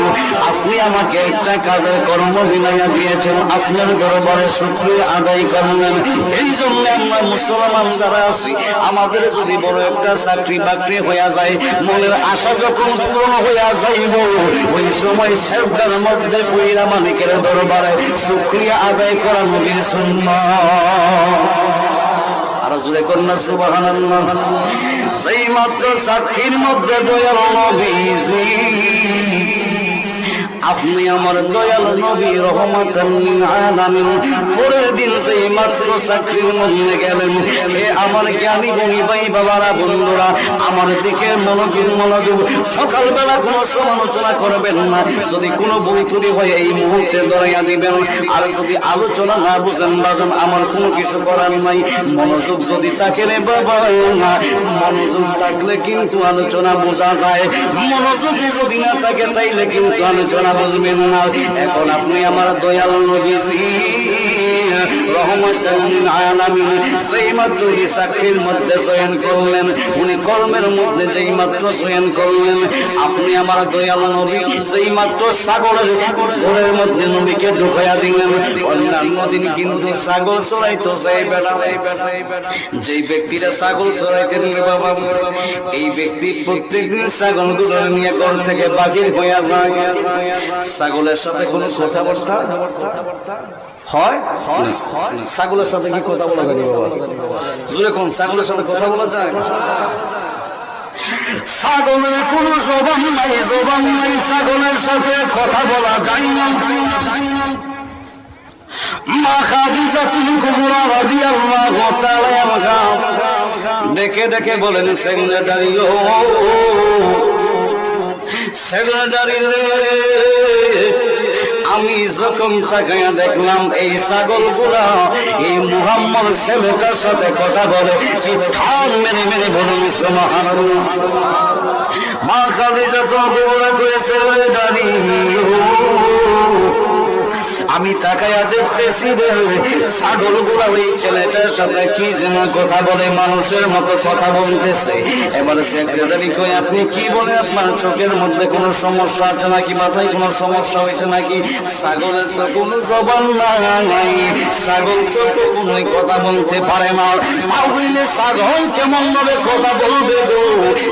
আপনি আমাকে একটা কাজের কর্ম বিনাইয়া দিয়েছেন, আপনার দরবারে শুকরিয়া আদায় করলেন। এই জন্য আমরা মুসলমান যারা আছি, আমাদের যদি বড় একটা চাকরি বাকরি হইয়া যায়, মনের আশা যখন পূরণ হইয়া যাইব, ওই সময় সিজদার মধ্যে পইরা মালিকের দরবারে শুকরিয়া আদায় করা নবীর সুন্নাহ। আর জোরে কন্যা সুবহানাল্লাহ। সেই মাত্র সাক্ষীর মধ্যে দয়াল নবীজি, আপনি আমার দয়াল নবী রহমাতাল লিল আলামিন, পরের দিন সেই মাত্র চাকরির মধ্যে গেলেন। হে আমার জ্ঞানী গুণী ভাই বাবারা, বন্ধুরা, আমার দিকে মনোযোগ। সকালবেলা কোনো সমালোচনা করবেন না, যদি কোনো বই তুলি হয় এই মুহূর্তে ধরাইয়া দিবেন। আর যদি আলোচনা না বুঝেন বাজন, আমার কোনো কিছু করার নাই। মনোযোগ যদি থাকে রে বাবা, মনোযোগ থাকলে কিন্তু আলোচনা বোঝা যায়, মনোযোগ যদি না থাকে তাইলে কিন্তু আলোচনা বুঝবেন না। এখন আপনি আমার দয়াল নবীজি রহমাতাল লিল আলামিন সেই মাত্র সাক্ষীর মধ্যে চয়ন করলেন, উনি কর্মের মধ্যে যেই মাত্র চয়ন করলেন, আপনি আমার দয়াল নবী সেই মাত্র ছাগলের ঘরের মধ্যে নবীকে ঢুকাইয়া দিলেন। অন্যান্য দিন কিন্তু ছাগল চড়াইতো সেই বেটা, যেই ব্যক্তিরা ছাগল চড়াইতেন বাবা, এই ব্যক্তি প্রত্যেকদিন ছাগলগুলো নিয়ে ঘর থেকে বাহির হইয়া যায়। ছাগলের সাথে কোনো কথাবার্তা হয়? ছাগলের সাথে কি কথা বলা যায় বাবা? জোরে কোন ছাগলের সাথে কথা বলা যায়? ছাগলের কোনো জবান নাই, ছাগলের সাথে কথা বলা যায় না। মা খাদিজাতুল কুবরা রাদিয়াল্লাহু তাআলা আনহা ডেকে ডেকে বলেন, সেক্রেটারি ও সেক্রেটারি রে, আমি যখন তাকাইয়া দেখলাম এই ছাগলগুলা এই মুহাম্মদ ছেলেটার সাথে কথা বলে, চিৎকার মেরে মেরে বলুন সুবহানাল্লাহ। মা খাদিজা তো বলে করেছে, সেক্রেটারি আমি তাকাইয়া দেখতেছি রে, ছাগলগুলা ওই ছেলেটার সাথে কি যেন কথা বলে, মানুষের মতো কথা বলতেছে। এবার সেক্রেটারি কই, আপনি কি বলে, আপনার চোখের মধ্যে কোনো সমস্যা আছে নাকি, মাথায় কোনো সমস্যা হয়েছে নাকি? ছাগলের তো কোনো জবান নাই, ছাগল তো কোনোই কথা বলতে পারে না, তাহলে ছাগল কেমন ভাবে কথা বলবে গো?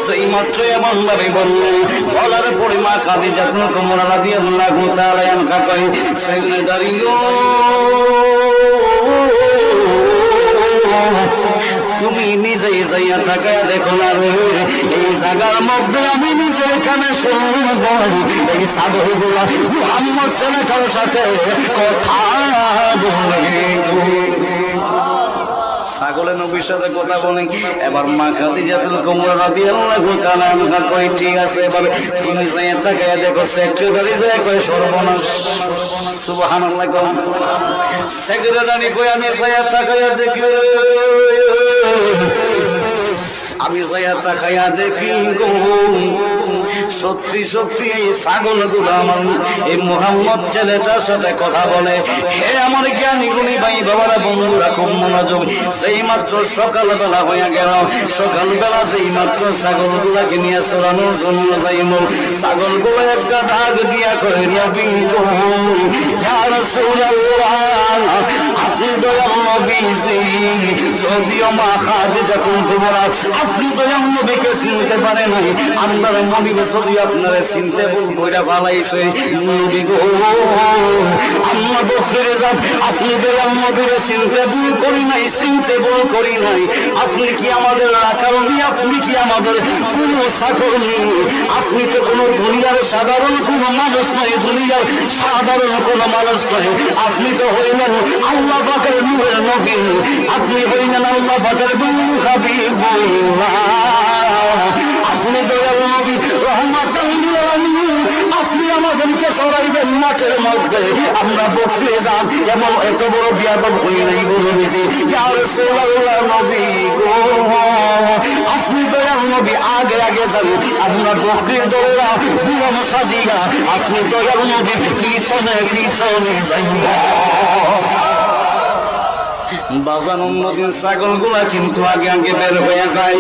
সেই মাত্র এমন ভাবে বললেন, বলার পরে মা খাদিজাতুল কুবরা রাদিয়াল্লাহু তাআলা আনহা কয়, সেক্রেটারি ও তুমি নিজেই যাইয়া তাকায় দেখো না রে, এই জায়গার মধ্যে আমি নিজের কানে শুনব এই ছাগলগুলা মুহাম্মদ ছেলেটার সাথে কথা বলে। ছাগলের নবীর সাথে কথা বলে। এবার মা খাদিজাতুল কুবরা রাদিয়াল্লাহু তাআলা আনহা কয়, ঠিক আছে, এবারে তুমি যাইয়া তাকায় দেখো। সেক্রেটারি যায় কয়, সর্বনাশ, সুবহানাল্লাহ। সেক্রেটারি কয়, আমি যাইয়া তাকায় দেখি, আমি যাইয়া তাকাইয়া দেখি গো, সত্যি সত্যি এই ছাগলগুলো আমার এই মুহাম্মদ ছেলেটার সাথে কথা বলে। হে আমার জ্ঞানী গুণী ভাই বাবারা, বন্ধুরা, খুব মনোযোগ। সেই মাত্র সকালবেলা হইয়া গেল, সকালবেলা যেই মাত্র ছাগলগুলাকে নিয়ে চড়ানোর জন্য যাইব, ছাগলগুলো একটা ডাক দিয়া করে, নবী গো, ইয়া রাসূলুল্লাহ, আপনি দয়াল নবীজি। যদিও মা খাদিজাতুল কুবরা আপনি দয়াল নবীকে চিনতে পারে নাই, আল্লাহর নবী যদি আপনারা চিনতে ভুল কইরা ফেলাইছে, নবী গো, আল্লাহ বকরে যান, আপনি দয়াল নবীকে চিনতে ভুল করি নাই, আপনি কি আমাদের রাখালি? আপনি কি আমাদের কোন চাকরি? আপনি তো কোন দুনিয়ার সাধারণ কোন মানুষ নয়, দুনিয়ার সাধারণ কোন মানুষ নয়, আপনি তো হইলেন আল্লাহ পাকের নূরের নবী, আপনি হইলেন আল্লাহ পাকের হাবিবুল্লাহ, আপনি দয়াল নবী রহমাতুল লিল আলামিন। আপনি আমাদেরকে সরাইবেন মাঠের মধ্যে, আমরা বকরে যান, এমন এত বড় বিয়াদব হই নাই বলে দিয়েছি। ইয়া রাসূলুল্লাহ, নবী গো, আপনি দয়াল নবী আগে আগে যান, আমরা বকরির দৌড়া বুড়ো সাজিয়া, আপনি দয়াল নবী পিছনে পিছনে যাইব। বাজান অন্যদিন ছাগলগুলা কিন্তু আগে আগে বের হয়ে যায়,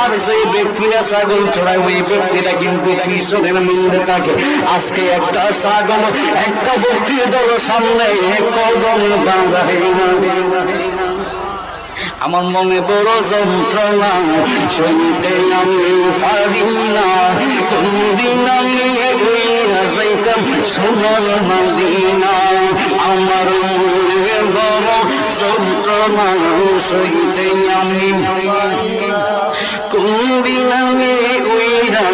আর যে ব্যক্তিরা ছাগল চড়ায় ওই ব্যক্তিরা কিন্তু পিছনের মিলে থাকে। আজকে একটা ছাগল একটা ব্যক্তির দল সামনে কদম বাঁধাই না। আমার মনে বড় যন্ত্রণা, সইতে আমি পারি না, কোনদিন আমি যাইতাম সোনার মদিনা। আমার মনে বড় যন্ত্রণা, সইতে আমি কোনদিন আমি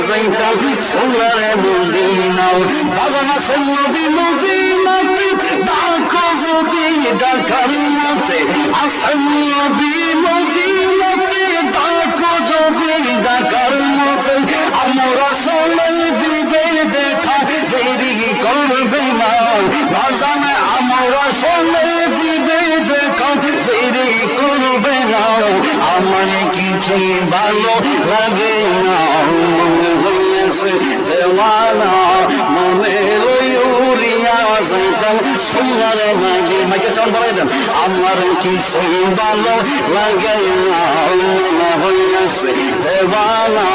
যাইতাম সোনার মদিনা। বাজানা সন্নদি মদিনাতে ডাকো যদি ডাকার মতে, আসেন নবী মদিনাতে ডাকো যদি ডাকার মতে। আমরা সোনার দিবে দেখা দেরি করবে না, বাজানা আমরা সোনার দিবে দেখা দেরি করবে না। আমার কিছুই ভালো লাগে না, মনে হইয়াছে দেওয়ানা, মনে উড়িয়া যাইতাম সোনার মাঝে মাঝে চল বলে দেন। আমার কিছুই ভালো লাগে না, মনে হইয়াছে দেওয়ানা,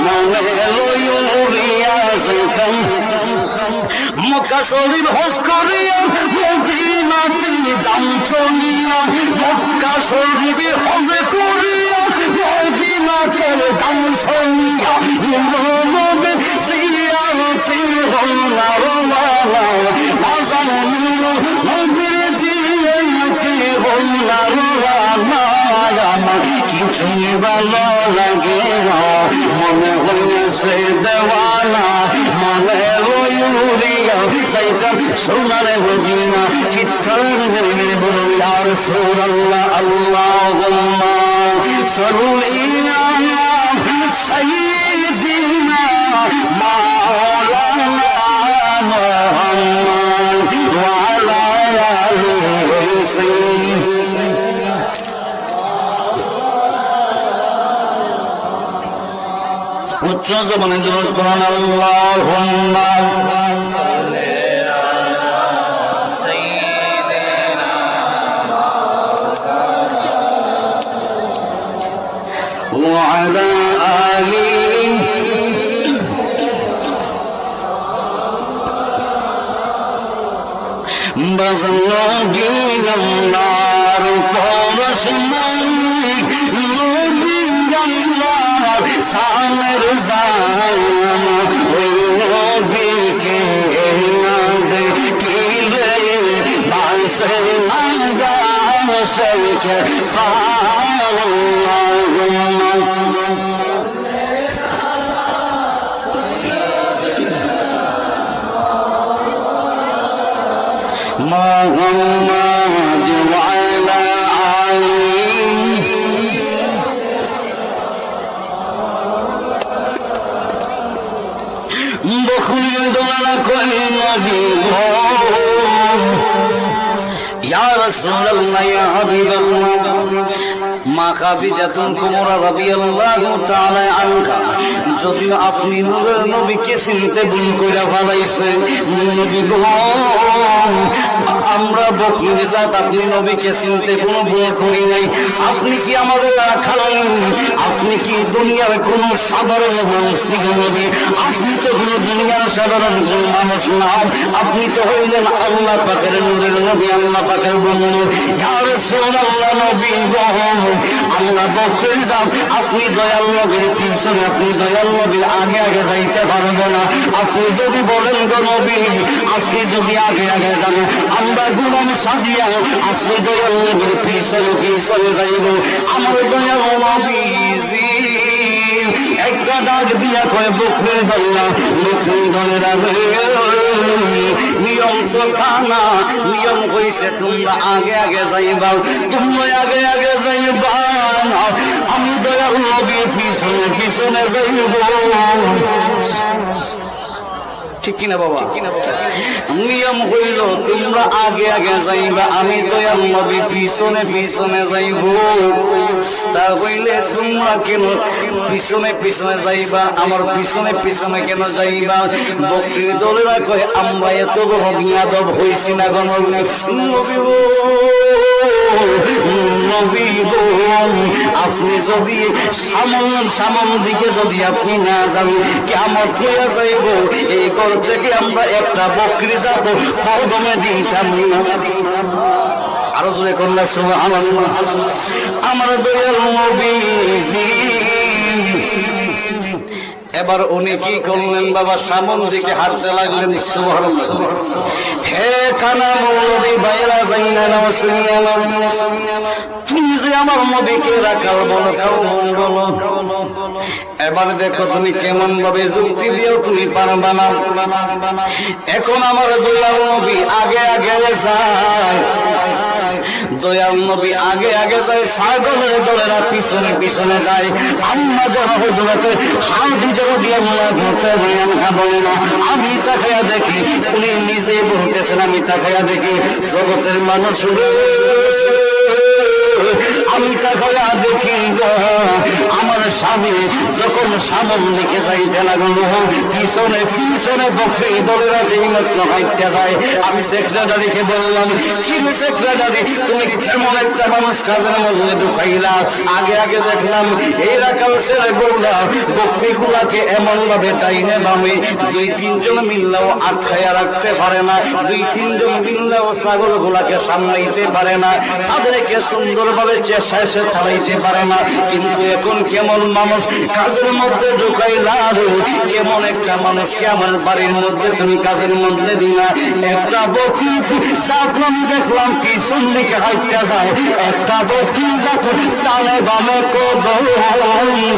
মনে উড়িয়া যাইতাম। মক্কা শরীফ হজ করিয়া মদিনাতে যাম চলিয়া, মক্কা শরীফ হজ করিয়া মদিনাতে যাম চলিয়া। নবী জিয়ারতে হল্লা রওয়ানা, বাজান নবীর জিয়ারতে হল্লা রওয়ানা। আমার কিছুই ভালো লাগে না, মনে হইয়াছে দেওয়ানা, মনে উড়িয়া যাইতাম সোনার মদিনা। চিৎকার করে বলুন ইয়া রাসূলুল্লাহ, আল্লাহুম্মা সাল্লি আলা সাইয়্যিদিনা মাওলানা মুহাম্মদ ওয়া আলা আলিহি সাইয়্যিদিনা। উচ্চ জবানে জোর কোরআন আল্লাহুম্মা সাল্লি আলা সাইয়্যিদিনা ওয়া আলা আলিহি। বাজানো গিলার পরশমন নবী গান্নার সামের জাম, ওই নবীকে না দেখিলে বাসে না যাম শেখে মুহাম্মদ ওয়া আলা আলিহি। বখুল দোলা কই নবী গো, ইয়া রাসূলুল্লাহ ইয়া হাবিবাল্লাহ। মা খাদিজাতুল কুবরা রাদিয়াল্লাহু তাআলা আনহা যদিও আপনি নূরের নবীকে চিনতে ভুল করে ফেলাইছেন, নবী গো আমরা বকরি জাত আপনি নবীকে চিনতে কোনো ভুল করি নাই। আপনি কি আমাদের রাখালেন? আপনি কি দুনিয়ার কোন সাধারণ মানুষ নবী? আপনি তো কোনো দুনিয়ার সাধারণ মানুষ না, আপনি তো হইলেন আল্লাহ পাকের নূরের নবী, আল্লাহ পাকের বন্ধু। ইয়া রাসূলুল্লাহ নবী গো আল্লাহ বকরি জাত আপনি দয়াল নবীর পিছনে, আপনি দয়াল নবীর আগে আগে যাইতে পারবো না। আপনি যদি বলেন গো নবী, আপনি যদি আগে আগে যান, আমরা গুলাম সাজিয়া আপনি দয়াল নবীর পিছনে পিছনে যাইব। আমার দয়াল নবীজি একটা ডাক দিয়া কয় বকরি দল্লা, বকরি দলেরা নিয়ম তো তা না, নিয়ম হইছে তোমরা আগে আগে যাইবা, তোমরা আগে আগে যাইবা, আমি দয়াল নবীর পিছনে পিছনে যাইব। ঠিক কিনা বাবা? নিয়ম হইল তোমরা আগে আগে যাইবা, আমি দয়াল নবী পিছনে পিছনে যাইব। তা হইলে তোমরা কেন পিছনে পিছনে যাইবা? আমার পিছনে পিছনে কেন যাইবা? বকরির দলেরা কয় আমরা এত বড় বিয়াদব হইছি না গো নবী গো, নবী গো, আপনি যদি সামন দিকে যদি আপনি না যান কিয়ামত হইয়া যাইব। এই ঘর থেকে আমরা একটা বকরি যাব কদমে দিতাম না। আরো জোরে কন্যা সুবহানাল্লাহ। আমার দয়াল নবীজি এবার উনি কি করলেন বাবা? সামন দিকে হাঁটতে লাগলেন। সুবহানাল্লাহ। হে কানা মৌলবী বাইরা যাইনা না শুনিয়া না, তুমি যে আমার নবীকে রাখাল বলো, বলো। এবার দেখো তুমি কেমন ভাবে যুক্তি দিও, তুমি পারবা না। এখন আমার দয়াল নবী আগে আগে যায়, দয়াল নবী আগে আগে যায়, ছাগলের দলেরা পিছনে পিছনে যায়। আম্মা যারা হুজুরাতে হাঁটি যারা দিয়ে মোলা ঘুরতে বলে না, আমি তাকায়া দেখি উনি নিজে বলতেছেন, আমি তাকায়া দেখি জগতের মানুষ আমি তাকায়া দেখি আমার স্বামী যখন সামন দিকে যাইতে লাগলো, পিছনে পিছনে বকরি দলেরা যেই মাত্র হাইটে যায়। আমি সেক্রেটারিকে বললাম, কি সেক্রেটারি তুমি কেমন একটা মানুষ কাজের মধ্যে ঢুকাইলা? আগে আগে দেখলাম এই রাখাল ছেলে বললা বকরি গুলাকে এমন ভাবে টাইনে বামে দুই তিনজন মিললেও আটকাইয়া রাখতে পারে না, দুই তিনজন মিললেও ছাগল গুলাকে সামলাইতে পারে না, তাদেরকে সুন্দরভাবে চেষ্টায় সে চালাইতে পারে না। কিন্তু এখন কেমন মানুষ কাজের মধ্যে ঢুকাইলা রে, কেমন একটা মানুষকে আমার বাড়ির মধ্যে তুমি কাজের মধ্যে দিলা। একটা বকরি যখন দেখলাম পিছন দিকে হাইটা যায়, একটা বকরি যখন টানে বামে কদম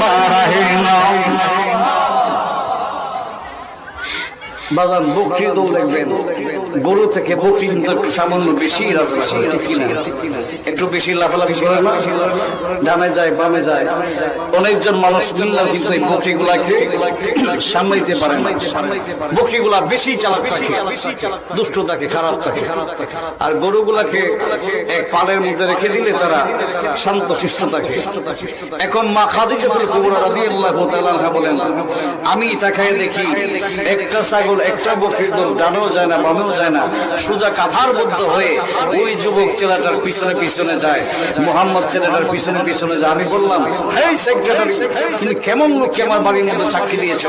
বাড়ায় না। বাজার বকরি দল দেখবেন, গরু থেকে বকরি কিন্তু একটু সামান্য বেশি একটু বেশি লাফালাফি করে না, ডানে যায় বামে যায়। অনেকজন মানুষ মিললেও কিন্তু এই বকরি গুলাকে সামলাইতে পারে না। বকরি গুলা বেশি চালাক থাকে, দুষ্ট থাকে, খারাপ থাকে। আর গরু গুলাকে এক পালের মধ্যে রেখে দিলে তারা শান্ত শিষ্ট থাকে। এখন মা খাদিজাতুল কুবরা রাদিয়াল্লাহু তাআলা আনহা বলেন, আমি তাকায় দেখি একটা ছাগল একটা বকরির দল ডানেও যায় না বামেও যায় না, সোজা কাঁথার মধ্যে হয়ে ওই যুবক ছেলেটার পিছনে পিছনে যায়, মুহাম্মদ ছেলেটার পিছনে পিছনে যায়। আমি বললাম, হেই সেক্রেটারি, তুমি কেমন লোককে আমার বাড়ির মধ্যে চাকরি দিয়েছো?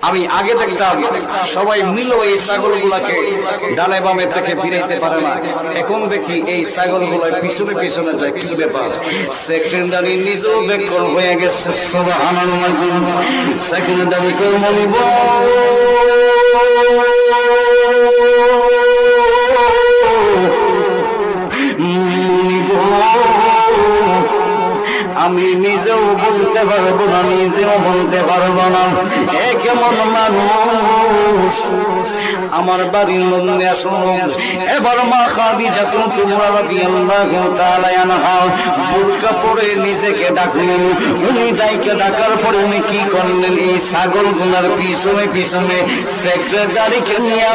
আমি আগে দেখতাম সবাই মিল এই ছাগল গুলাকে ডানে বামে থেকে ফিরাইতে পারে না, এখন দেখি এই ছাগল গুলা পিছনে পিছনে যায়। কি ব্যাপার? সেক্রেটারি নিজেও বেকল হয়ে গেছে। সুবহানাল্লাহ। সেক্রেটারি কর্মী আমি নিজেও বলতে পারবো না, নিজেও বলতে পারবো না এ কেমন মানুষ আমার বাড়ির মধ্যে আসলো। এবার মা খাদিজাতুল কুবরা রাদিয়াল্লাহু তাআলা আনহা বুরকা পরে নিজেকে ডাকলেন। উনি ডাকার পরে উনি কি করলেন? এই ছাগল গুলার পিছনে পিছনে সেক্রেটারিকে নিয়ে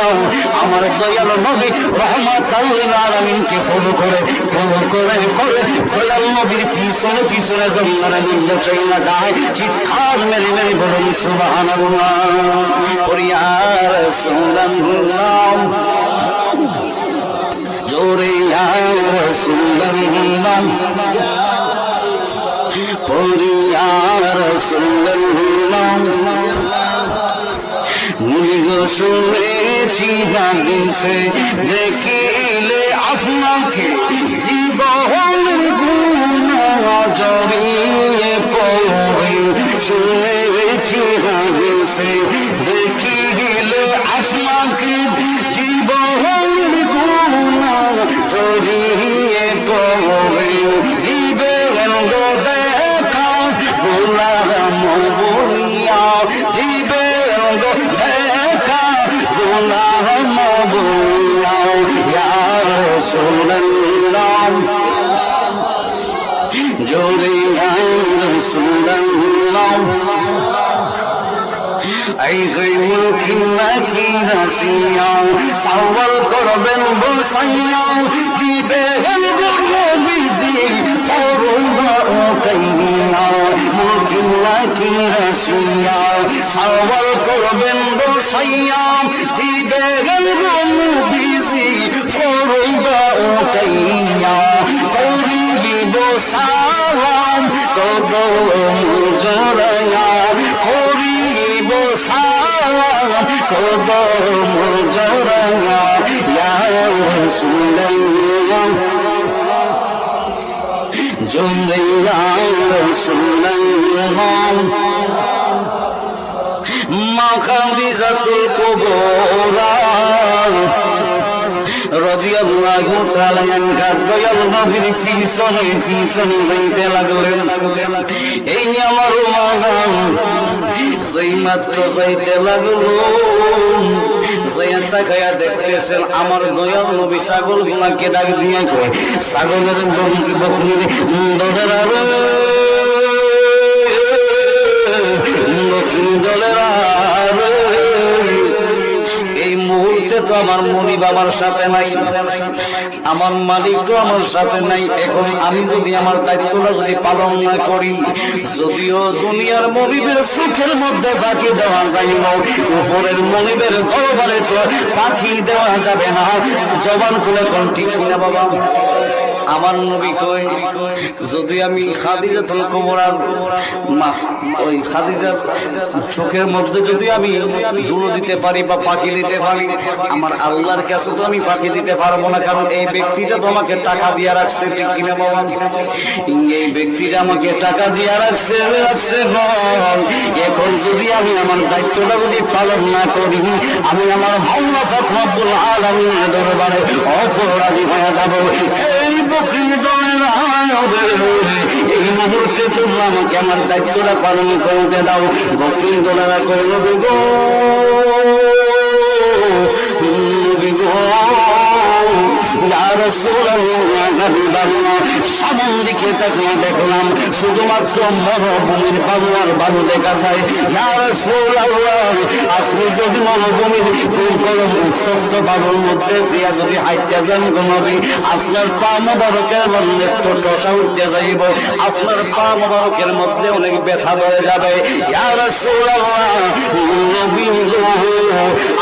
আমার দয়াল নবী রাহমাতুল লিল আলামিনকে ফলো করে দয়াল নবীর পিছনে পিছনে জমিনের মধ্যে চলে যায়। চিৎকার মেরে মেরে বলুন সুবহানাল্লাহ। ইয়া রাসূলুল্লাহ, জোরে ইয়া রাসূলুল্লাহ, ইয়া রাসূলুল্লাহ। মুনিগো শুনেছি হাদিসে দেখিলে আপনাকে জীবন গুনাহ জড়িয়ে পড়ে। শুনেছি হাদিসে দেখিলে আপনাকে জীবন গুনাহ জড়িয়ে পড়ে। দিবেন গো দেখা গোলাম বলিয়া, দিবেন গো দেখা গোলাম বলিয়া। ইয়া রাসূলুল্লাহ, জোরে ইয়া রাসূলুল্লাহ। এই কিনা কি রাশিয়া সাওয়াল করবেন বসাইয়া দিবে বিধি করুণা ও কাইয়া কিনা কি রাশিয়া সাওয়াল করবেন বসাইয়া দিবে বিধি করুণা ও কাইয়া করিব সালাম কদম জড়াইয়া করিব সালাম কদম জড়াইয়া ইয়া রাসূলুল্লাহ জুমরিয়া রাসূলুল্লাহ মা খাদিজাতুল কুবরা রাদিয়াল্লাহু তাআলা আনহা দয়াল নবীর ফিসনে যাইতে লাগলেন এই আমার মা সেই মাত্র যাইতে লাগলো যাইতা খায়া দেখতেছেন আমার দয়াল নবী ছাগল গুলাকে ডাক দিয়ে কয় ছাগলের বকরির এই মুহূর্তে তো আমার মনিব আমার সাথে নাই, আমার মালিক তো আমার সাথে নাই। এখন আমি যদি আমার দায়িত্বটা যদি পালন না করি, যদিও দুনিয়ার মনিবের সুখের মধ্যে ফাঁকি দেওয়া যায় না, উপরের মনিবের দরবারে তো পাখি দেওয়া যাবে না। জবান খুলে কোন ঠিক কিনা বাবা? আমার নবী কই যদি আমি খাদিজাতুল কুবরার ওই খাদিজার চোখের মধ্যে যদি আমি ধুলো দিতে পারি বা ফাঁকি দিতে পারি, আমার আল্লাহর কাছে তো আমি ফাঁকি দিতে পারবো না, কারণ এই ব্যক্তিটা তো আমাকে টাকা দিয়ে রাখছে, ঠিক কিনা বাবা? এই ব্যক্তিটা আমাকে টাকা দিয়ে রাখছে। এখন যদি আমি আমার দায়িত্বটা যদি পালন না করি, আমি আমার আল্লাহ রব্বুল আলামিনের দরবারে অপরাধী হয়ে যাব। এই মুহূর্তে তোমরা আমাকে আমার দায়িত্বটা পালন করতে দাও। বকরি দোলারা করল বিগো সামন দিকে তাকিয়ে দেখলাম শুধুমাত্র মরুভূমির বালু আর বালু দেখা যায়। আপনি যদি মরুভূমির উত্তপ্ত বালুর মধ্যে দিয়া যদি হাইতে যান গনবি, আপনার পা মোবারকের মধ্যে তো টসা উঠতে যাইব, আপনার পা মোবারকের মধ্যে অনেক ব্যথা ধরে যাবে।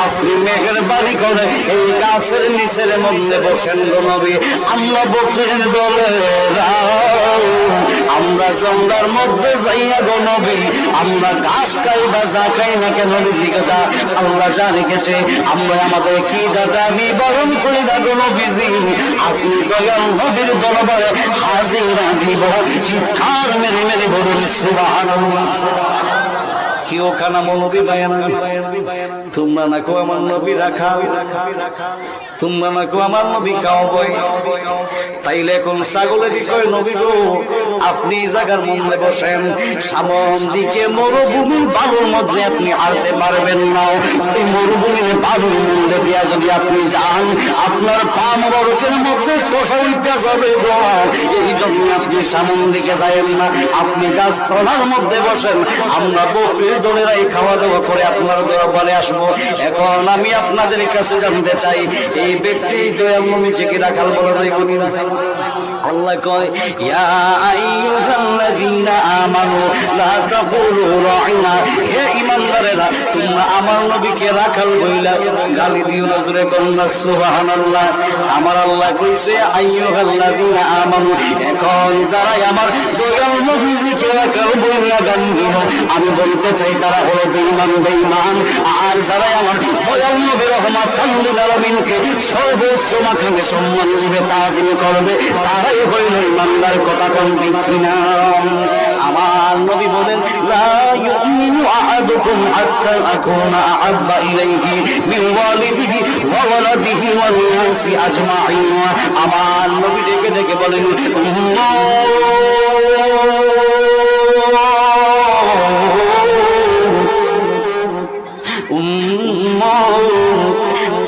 আপনি মেঘের বাড়ি করে এই গাছের নিচের মধ্যে বসেন গনবি। আমরা বকরির দলেরা আমরা জঙ্গলার মধ্যে যাইয়া গনবি, আমরা ঘাস খাই বা যা খাই না কেন জিজ্ঞাসা আল্লাহ যা রেখেছে আমরা আমাদের কি দাদা আমি বরণ করি না গনবিজি। আপনি দয়াল নবীর দরবারে হাজিরা দিব। চিৎকার মেরে মেরে বলুন সুবহানাল্লাহ। কি ওখানা মৌলবী বায়ান, তোমরা না কো আমার নবী রাখা, তোমরা না কো আমার নবী কাউবয়। তাইলে এখন ছাগলের কয় নবী গো আপনি জায়গার মধ্যে বসেন, সামন দিকে মরুভূমির বালুর মধ্যে আপনি হারতে পারবেন না। এই মরুভূমির বালুর মধ্যে দিয়া যদি আপনি যান, আপনার পা মোবারকের মধ্যে টসা উঠতে যাবে গো। এই জন্য আপনি সামন দিকে যাবেন না, আপনি গাছতলার মধ্যে বসেন। আমরা বকরির দলেরাই খাওয়া দাওয়া করে আপনার দরবারে আসবো। এখন আমি আপনাদের কাছে জানতে চাই এই ব্যক্তি দয়াল নবীকে কি রাখাল বলা যায় কোনি না? আল্লাহ কয় ইয়া আইয়ুহাল্লাযীনা আমানু লা তাকুলু রা'না, হে ঈমানদারেরা তোমরা আমার নবীকে রাখাল বইলা গালি দিও না। জোরে করুন না সুবহানাল্লাহ। আমার আল্লাহ কইছে আইয়ুহাল্লাযীনা আমানু, এখন যারা আমার দয়াল নবীকে রাখাল বইলা গালি দিও, আমি বলতে চাই তারা হলো বেঈমান। আর যারা আমার দয়াল নবী রহমাতুল লিল আলামিনকে সর্বোচ্চ মাখানে সম্মান দিবে, তাজিম করবে, তারাই হইল ইমানদার। কথা কোন ঠিক কিনা? আমার নবী বলেন লা ইউমিনু আহাদুকুম হাত্তা আকুনা আহাব্বা ইলাইহি মিন ওয়ালিদিহি ওয়া ওয়ালাদিহি ওয়ান নাসি আজমাইন। আমার নবী ডেকে ডেকে বলেন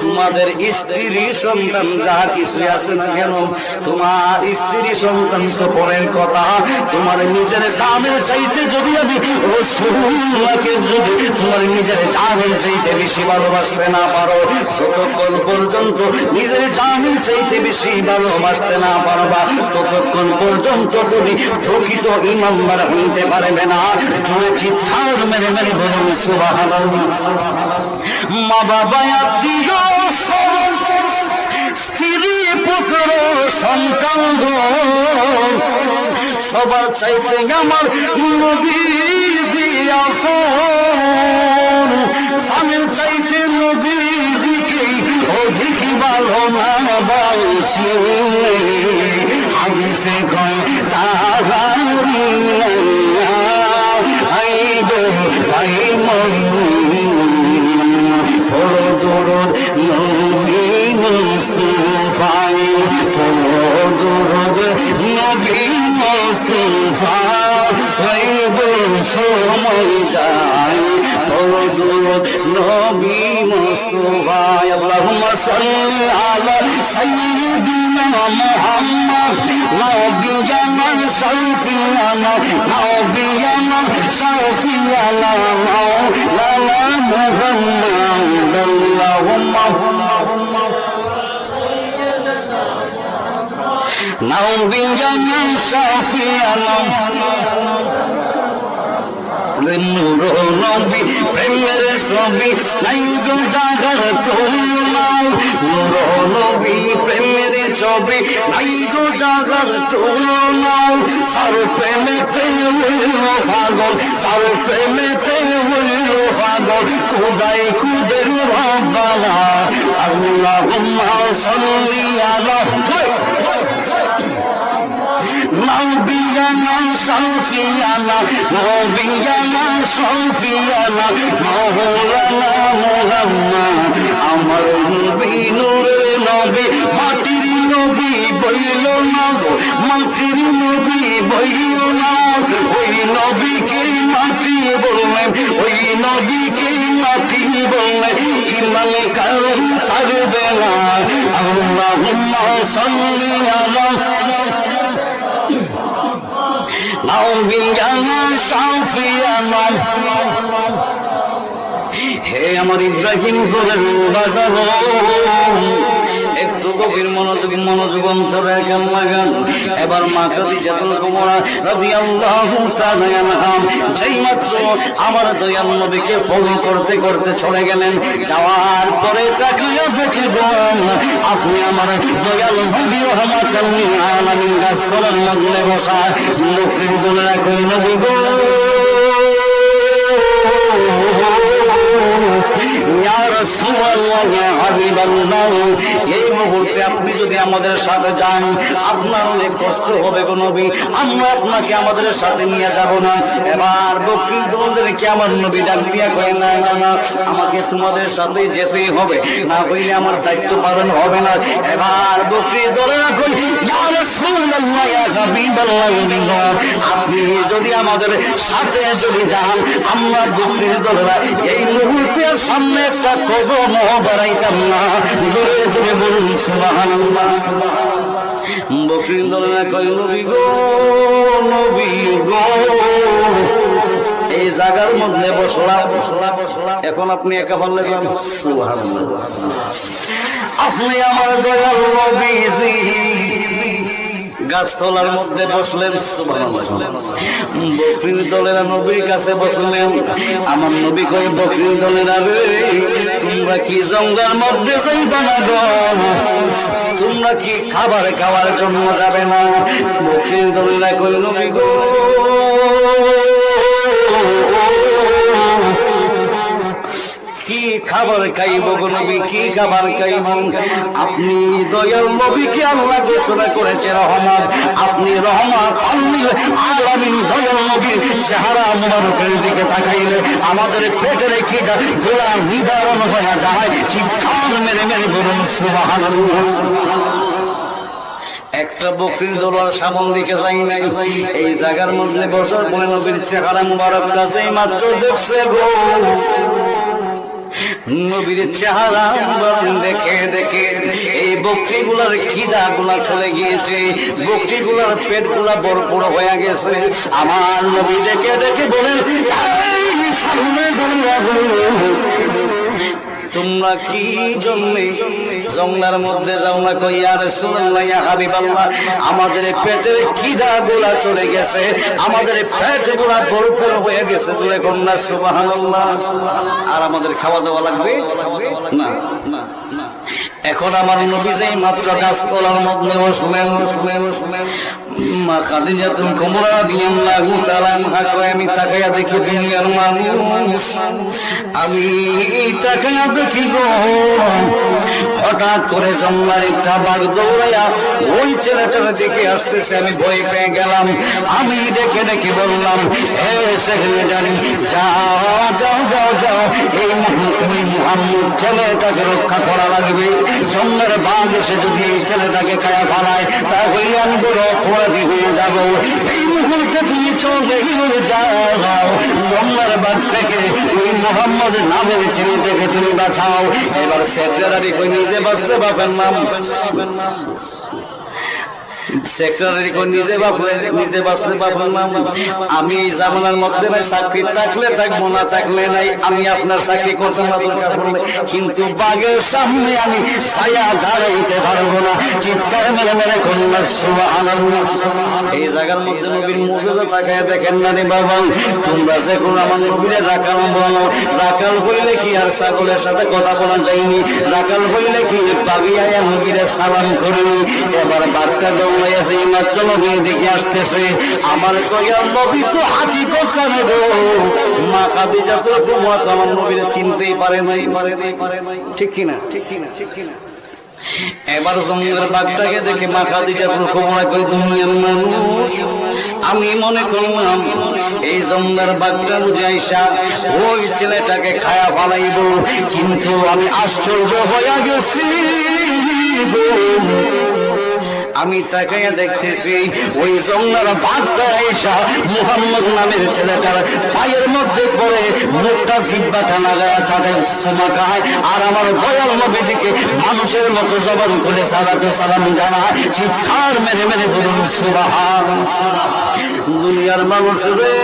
তোমাদের স্ত্রী সন্তান যা কিছু আছে না কেন, তোমার স্ত্রী সন্তান তো পরের কথা, তোমার নিজের জানের চাইতে যদি আমি রাসূলুল্লাহকে যদি তোমার নিজের জানের চাইতে বেশি ভালোবাসতে না পারো, যতক্ষণ পর্যন্ত নিজের জানের চাইতে বেশি ভালোবাসতে না পারবা, ততক্ষণ পর্যন্ত তুমি প্রকৃত ঈমানদার হইতে পারবে না। জোরে চিৎকার মেরে মেরে বলুন সুবহানাল্লাহ। মা বাবা আত্মীয় স্ত্রী পুত্র সন্তান সবার চাইতে আমার নবীজি আপন, স্বামীর চাইতে নবীজিকে অধিক ভালো না বাসি, হাদিসে কয় তারা দরদ নবী মুস্তাফা, দরদ নবী মুস্তাফা, সময় যায় দরদ নবী মুস্তাফা। আল্লাহুম্মা সাল্লি আলা সাইয়্যিদিনা মুহাম্মদ নবিয়ানা শাফিয়ানা নবিয়ানা শাফিয়ানা মাওলানা মুহাম্মদ। আল্লাহুম্মা নবিয়ানা শাফিয়ানা নবী প্রেমের ছবি নাই গো জাগার তোমার, নবী প্রেমের ছবি নাই গো জাগার তোমার, সার প্রেমেতে পাগল, সার প্রেমেতে পাগল, খুদাই খুদের রব্বানা। আল্লাহুম্মা সাল্লি আলা নবিয়ানা শাফিয়ানা নবিয়ানা শাফিয়ানা মাওলানা মুহাম্মদ। আমার নবী নূরে নবী মাটির নবী বইল না গো, মাটির নবী বইল না, ওই নবীকে মাটি বললেন, ওই নবীকে মাটি বললেন, ইমানে কারণ পারবে না। আল্লাহুম্মা সাল্লি আলা নবিয়ানা শাফিয়ানা। হে আমার ইব্রাহিম গোলের বাজার, একটু গভীর মনোযোগ অন্তরে কেন লাগান। এবার মা খাদিজাতুল কুবরা রাদিয়াল্লাহু তাআলা আনহা যেই মাত্র আমার দয়াল নবীকে ফলো করতে করতে চলে গেলেন, যাওয়ার পরে তাকিয়ে দেখে আপনি আমার দয়াল নবী রহমাতুল লিল আলামিন গাছতলার মধ্যে বসা, লোকের বলে কই নবী গো ইয়া রাসূলুল্লাহ ইয়া হাবিবাল্লাহ, এই মুহূর্তে আপনি যদি আমাদের সাথে যান আপনার অনেক কষ্ট হবে গো নবী, আমরা আপনাকে আমাদের সাথে নিয়ে যাব না। এবার বকরি দলদেরকে আমার নবী ডাক দিয়া কয় না না না, আমাকে তোমাদের সাথে যেতেই হবে, না হইলে আমার দায়িত্ব পালন হবে না। এবার বকরি দলেরা কই ইয়া রাসূলুল্লাহ ইয়া হাবিবাল্লাহ, আপনি যদি আমাদের সাথে যদি যান আমরা বকরি দলেরা এই মুহূর্তে সামনে একটা কদম বাড়াইতাম না। জোরে জোরে বলুন সুবহানাল্লাহ। বকরি দলেরা কয় নবী গো নবী গো, এই জায়গার মধ্যে বসলাম, এখন আপনি একা বললে সুবহানাল্লাহ, আপনি আমার দয়াল নবীজি গাছতলার মধ্যে বসলেন। বকরির দলেরা নবীর কাছে বসলেন। আমার নবী কয় বকরির দলেরা রে, তোমরা কি জঙ্গলের মধ্যে যাইবা না গো, তোমরা কি খাবার খাওয়ার জন্য যাবে না? বকরির দলেরা কয় নবী গো কি খাবার খাইব গো নবী, কি খাবার খাইব? আপনি দয়াল নবীকে আল্লাহ ঘোষণা করেছে রহমত, আপনি রহমত আলামিন। দয়াল নবীর চেহারা মুবারকের দিকে তাকাইলে আমাদের পেটের খিদা গোলা নিবারণ হয়ে যায়। চিৎকার মেরে মেরে বলুন সুবহানাল্লাহ। একটা বকরির দলের সামন দিকে যাই নাই, এই জায়গার মধ্যে বসার পরে নবীর চেহারা মুবারক কাছে মাত্র দেখছে গো, নবীর চেহারা দেখে দেখে এই বকরিগুলার খিদাগুলা চলে গিয়েছে, বকরিগুলার পেটগুলা বড় বড় হয়ে গেছে। আমার নবী দেখে দেখে বলেন, তোমরা কি জন্যে জঙ্গলার মধ্যে যাও না? কই ইয়া রাসূলুল্লাহ, ইয়া হাবিবাল্লাহ, আমাদের পেটের খিদাগুলা চলে গেছে, আমাদের পেটগুলা ভরপুর হয়ে গেছে। জোরে কন্যা সুবহানাল্লাহ। আর আমাদের খাওয়া দাওয়া লাগবে না, না, না। এখন আমার নবী যেই মাত্র গাছপালার মধ্যে বসলেন, মা খাদিজাতুল কুবরা রাদিয়াল্লাহু তাআলা আনহা কয়, আমি তাকায়া দেখি দুনিয়ার মানুষ, আমি তাকায়া দেখি গো হঠাৎ করে জঙ্গলার একটা বাঘ দৌড়াইয়া ওই ছেলেটার দিকে আসতেছে। আমি ভয় পেয়ে গেলাম। আমি দেখে দেখে বললাম, হে সেক্রেটারি, যাও যাও যাও যাও, এই মুহাম্মদ ছেলেটাকে রক্ষা করা লাগবে। জঙ্গলের বাঘ এসে যদি এই ছেলেটাকে খায়া ফেলায় তাহলে আমি বড় অপরাধী হয়ে যাব। এই মুহূর্তে তুমি চলে যাও, জঙ্গলের বাঘ থেকে ওই মুহাম্মদ নামের ছেলেটাকে তুমি বাঁচাও। এবার সেক্রেটারি কই নিজে বাঁচতে পারবেন না, সেক্রেটারি কই নিজে বাঁচতে পারবেন না। আমি এই জামানার মধ্যে নাই, চাকরি থাকলে থাকবো, না থাকলে নাই। আমি আপনার চাকরি করতে না দরকার পড়লে, কিন্তু বাঘের সামনে আমি ছায়া দাঁড়াইতে পারবো না। চিৎকার মেরে মেরে কন্যা সুবহানাল্লাহ। এই জায়গার মধ্যে নবীর মুজিজা তাকায় দেখেন না রে বাবা, তোমরা যে কোন আমার নবীরে রাখাল বলো, রাখাল হইলে কি আর ছাগলের সাথে কথা বলা যায়নি? রাখাল হইলে কি পাবিয়া নবীরে সালাম করেনি? এবার বার্তা দৌড়াইয়াছে, মাত্র নবীর দিকে আসতেছে। আমার কইয়া নবী তো হাকিকত জানে গো, মা খাদিজাতুল কুবরা তো আমার নবীরে চিনতেই পারে নাই, ঠিক কিনা, ঠিক কিনা, ঠিক কিনা। এবার জঙ্গলের বাঘটাকে দেখে মা খাদিজাতুল কুবরা কই, দুনিয়ার মানুষ, আমি মনে করলাম এই জঙ্গলের বাঘটা বুঝে আইসা ওই ছেলেটাকে খায়া ফেলাইব, কিন্তু আমি আশ্চর্য হইয়া গেছি। আমি তাকাইয়া দেখতেছি ওই জঙ্গলের বাঘটা আইসা মুহাম্মদ নামের ছেলেটার পায়ের মধ্যে পড়ে মুখটা জিব্বাটা লাগায়া চাঁদে চুমাকায়, আর আমার দয়াল নবীজিকে মানুষের মতো জবান করে সালাতু সালাম জানায়। চিৎকার মেরে মেরে বলুন সুবহানাল্লাহ। দুনিয়ার মানুষ রে,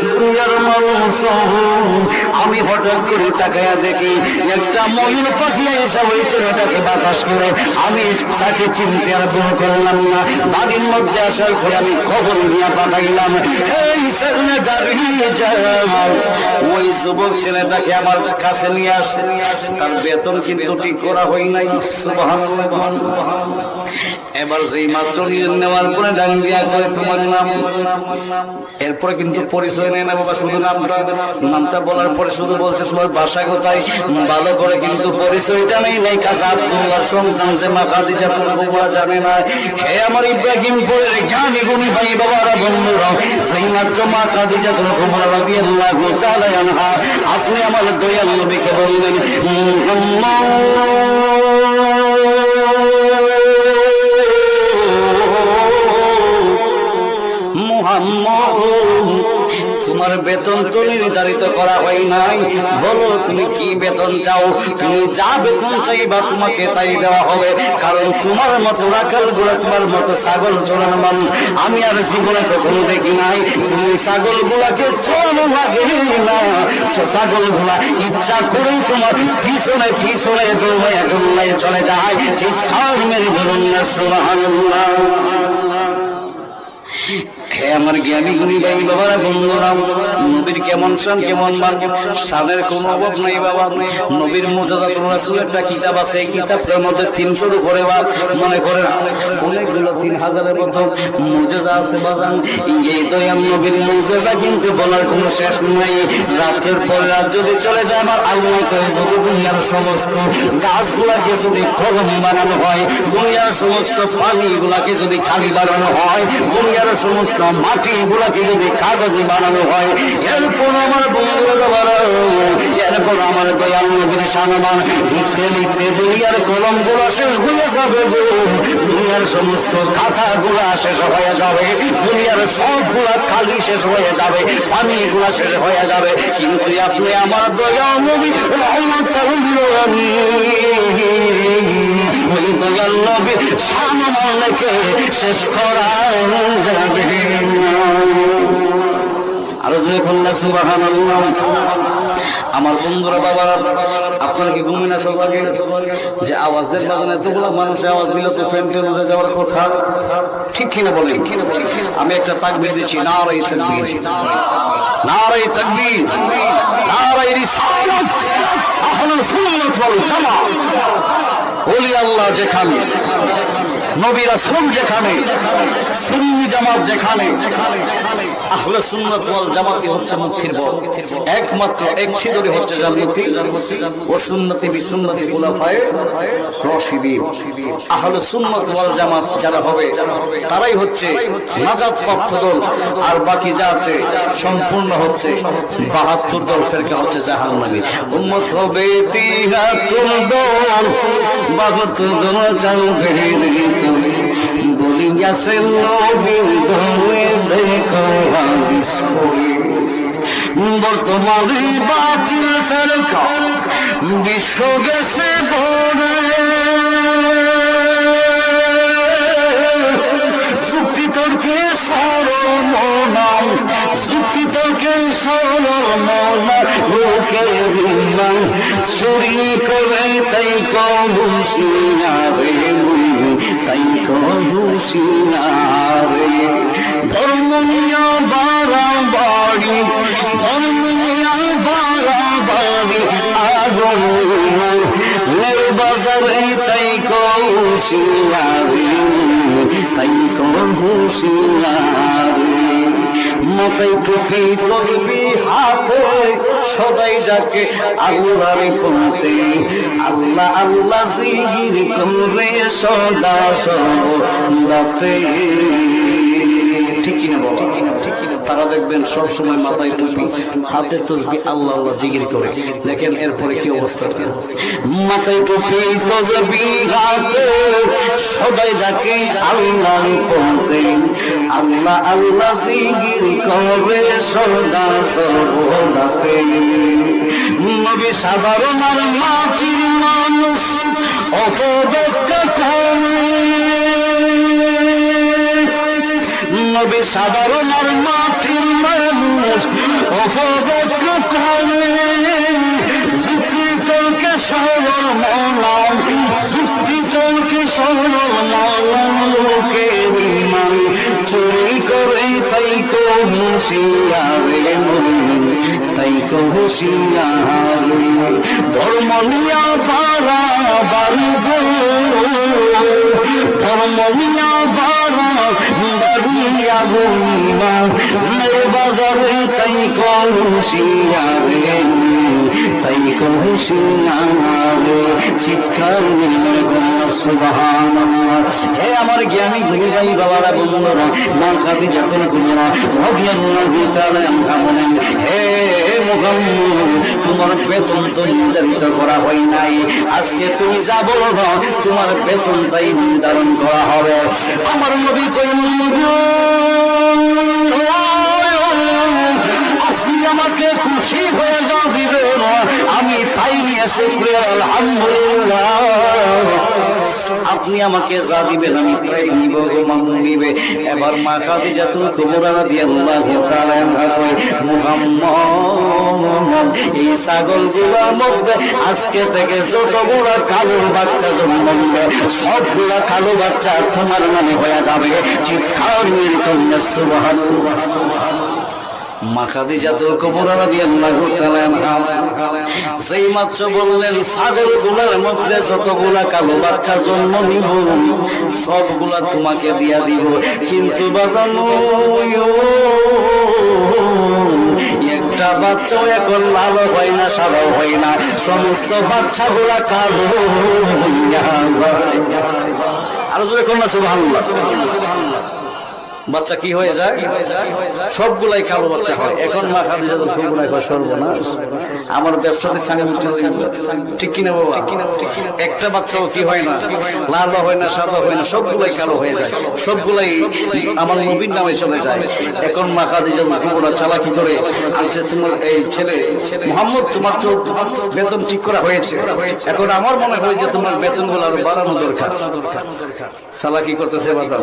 দুনিয়ার মানুষ, আমি হঠাৎ করে তাকায়া দেখি একটা ময়ূর পাখি এসে ওই ছেলেটাকে বাতাস করে। আমি তাকে চিনতে আর ভুল করলাম না। বাড়ির মধ্যে আসার পরে আমি খবর নিয়ে পাঠাইলাম, এই ছেলে দাঁড়িয়ে যাও, ওই যুবক ছেলেটাকে আমার কাছে নিয়ে আসে। তার বেতন কিন্তু ঠিক করা হয় নাই। সুবহানাল্লাহ। এবার যেই মাত্র নিয়ে নেওয়ার পরে ডান দিয়া করে তোমার নাম, এরপরে কিন্তু পরিচয় নেই না বাবা, শুধু নামটা বলার পরে শুধু বলছে তোমার বাসা কোথায়, ভালো করে কিন্তু পরিচয়টা নেই নাই। কাজা আব্দুল্লাহর সন্তান যে মা খাদিজাতুল কুবরা জানে না। হে আমার ইব্রাহিমপুরের জ্ঞানী গুণী ভাই বাবারা বন্ধুরা, সেই মাত্র মা খাদিজাতুল কুবরা রাদিয়াল্লাহু তাআলা আনহা আপনি আমার দয়াল নবীকে বললেন, মুহাম্মদ, তোমার বেতন তো নির্ধারিত করা হয় নাই, বলো তুমি কি বেতন চাও? তুমি যা বেতন চাইবা তোমাকে তাই দেওয়া হবে, কারণ তোমার মতো রাখাল গুলো, তোমার মতো ছাগল চড়ানো মানুষ আমি আর জীবনে কখনো দেখি নাই। তুমি ছাগল গুলাকে চড়ানো লাগে না, ছাগল গুলা ইচ্ছা করেই তোমার পিছনে পিছনে দৌড়াইয়া দৌড়াইয়া চলে যায়। চিৎকার মেরে বলুন না সুবহানাল্লাহ। হে আমার জ্ঞানী গুণী ভাই বাবারা বন্ধুরা, নবীর কেমন শান, কেমন মান, শানের কোনো অভাব নাই বাবা। নবীর মুজিজাতুর রাসূলের একটা কিতাব আছে, এই কিতাবের মধ্যে 300 উপরে বা মনে করেন অনেকগুলো 3000-এর মতো মুজিজা আছে বাজান। এই তো নবীর মুজিজা কিন্তু বলার কোনো শেষ নাই। রাতের পর রাত যদি চলে যায় আমার আল্লাহ কয়ে, যদি দুনিয়ার সমস্ত গাছগুলাকে যদি কলম বানানো হয়, দুনিয়ার সমস্ত পানিগুলাকে যদি খালি বানানো হয়, দুনিয়ার সমস্ত মাটি গুলাকে যদি কাগজে বানানো হয়, এরপর আমার বন্ধুরা, এরপর আমার দয়াল নবীর সম্মান লিখতে লিখতে দুনিয়ার কলম গুলা শেষ হয়ে যাবে, দুনিয়ার সমস্ত খাতা গুলা শেষ হয়ে যাবে, দুনিয়ার সবগুলা খালি শেষ হয়ে যাবে, পানি গুলা শেষ হয়ে যাবে, কিন্তু আপনি আমার দয়াল নবী ওই দয়াল নবীর সম্মানকে শেষ করা যাবে না। আরো জোরে বলুন সুবহানাল্লাহ। আমার বন্ধুরা, বাবারা, আপনারা কি ঘুমিয়ে না সবাইকে যে আওয়াজ দেন বাজানো, এতগুলো মানুষের আওয়াজ দিলে তো ফ্যানকে উড়ে যাওয়ার কথা, ঠিক কিনা বলেন? আমি একটা তাকবীর দিচ্ছি, নারায়ে তাকবীর, নারায়ে তাকবীর, নারায়ে রিসালাত, আহলুস সুন্নাত ওয়াল জামাত। ওলি আল্লাহ যেখানে, নবী রাসূল যেখানে, সুন্নি জামাত যেখানে, আহলে সুন্নাত ওয়াল জামাতই হচ্ছে মুক্তির পথ। একমাত্র একটি দড়ি হচ্ছে জান্নাতি ও সুন্নতি বিসুন্নতি খুলাফায়ে রাশিদিন। আহলে সুন্নাত ওয়াল জামাত যারা হবে তারাই হচ্ছে নাজাত প্রাপ্ত দল, আর বাকি যা আছে সম্পূর্ণ হচ্ছে ৭২ দল ফেরকা, হচ্ছে জাহান্নামী। উম্মত হবে ৭৩ দল, ৭২ দল যাবে বলিয়াছে নবী দলে দেখো হাদিস পড়ে। বর্তমানে বাতিল ফেরকা বিশ্ব গেছে ভরে, যুক্তি তর্কে সরল মনাম, যুক্তি তর্কে সরল মনা, লোকের বিমান চুরি করে তাই কহুশিয়ারে, তাই কহুশিয়ারে। ধর্ম নিয়া বাড়াবাড়ি, ধর্ম নিয়া বাড়াবাড়ি, আগুন বাজারে তাই কহুশিয়ারে, তাই কহুশিয়ারে। মাথায় টুপি তসবি হাতে সদাই যাকে আল্লাহর পথে, আল্লাহ আল্লাহ জিকির করে সদা সর্বদাতে, ঠিক কিনা বল? তারা দেখবেন সব সময় মাথায় টুপি, হাতে তসবি, আল্লাহ আল্লাহ জিকির করে। দেখেন এরপরে কি অবস্থা, মাথায় টুপি তসবি হাতে সদাই যাকে আল্লাহর পথে, আল্লাহ আল্লাহ জিকির করে সদা সর্বদাতে। নবী সাধারণ আর মাটির মানুষ অপব্যাখ্যা করে, নবী সাধারণ আর মাটির মানুষ অপব্যাখ্যা করে, যুক্তি তর্কে সরল মনাম, যুক্তি তর্কে সরল মনাম, লোকের বিমান চুরি করে তাই কহুশিয়ারে, তাই কহুশিয়ারে। ধর্ম নিয়া বাড়াবাড়ি গো, ধর্ম নিয়া বাড়াবাড়ি, আগুন বাজারে তাই কহুশিয়ারে, তাই কহুশিয়ারে। চিৎকার সুবহানাল্লাহ। হে আমার জ্ঞানী গুরু ভাই বাবারা, বন্ধুরা, মা খাদিজা কুবরা রাদিয়াল্লাহু তাআলা আনহা বলেন, হে মুহাম্মদ, তোমার বেতন তো নির্ধারিত করা হয় নাই, আজকে তুমি যা বলবে তোমার বেতনটাই নির্ধারণ করা হবে। আমার নবী কইলেন, আপনি আমাকে খুশি হয়ে যা দিবেন আমি তাই নিয়ে এসে আলহামদুলিল্লাহ, আপনি আমাকে যা দিবেন আমি তাই নিব, মামুন নিবে। এবার মা খাদিজাতুল কুবরা রাদিয়াল্লাহু তাআলা আনহা কয়, মুহাম্মদ, এই ছাগলগুলোর মধ্যে আজকে থেকে যতগুলো কালো বাচ্চা জন্মাবে সবগুলা কালো বাচ্চা তোমার নামে হয়ে যাবে। চিৎকার মেরে কন্যা সুবহানাল্লাহ। মা খাদিজাতুল কুবরা রাদিয়াল্লাহু তাআলা আনহা সেই মাত্র বললেন, ছাগলগুলোর মধ্যে যতগুলা কালো বাচ্চা জন্ম নিব সবগুলা তোমাকে দিয়া দিব, কিন্তু বাজানো একটা বাচ্চাও এখন লাল হয় না, সাদাও হয় না, সমস্ত বাচ্চাগুলা কালো হইয়া যায়। আরো জোরে কন্যা সুবহানাল্লাহ। বাচ্চা কি হয়ে যায়, সবগুলাই কালো বাচ্চা হয়। এখন মা খাদিজা সবগুলাই হয় সর্বনাশ, আমার ব্যবসাতে সামনে ঠিক কিনা বাবা? একটা বাচ্চাও কি হয় না, লাল হয় না, সাদা হয় না, সবগুলাই কালো হয়ে যায়, সবগুলাই আমার নবীর নামে চলে যায়। এখন মা খাদিজা কুকুরা চালাকি করে আনছে, তোমার এই ছেলে মোহাম্মদ, তোমার তো বেতন ঠিক করা হয়েছে, এখন আমার মনে হয় যে তোমার বেতনগুলো আরো বাড়ানো দরকার। চালাকি করতেছে বাজার,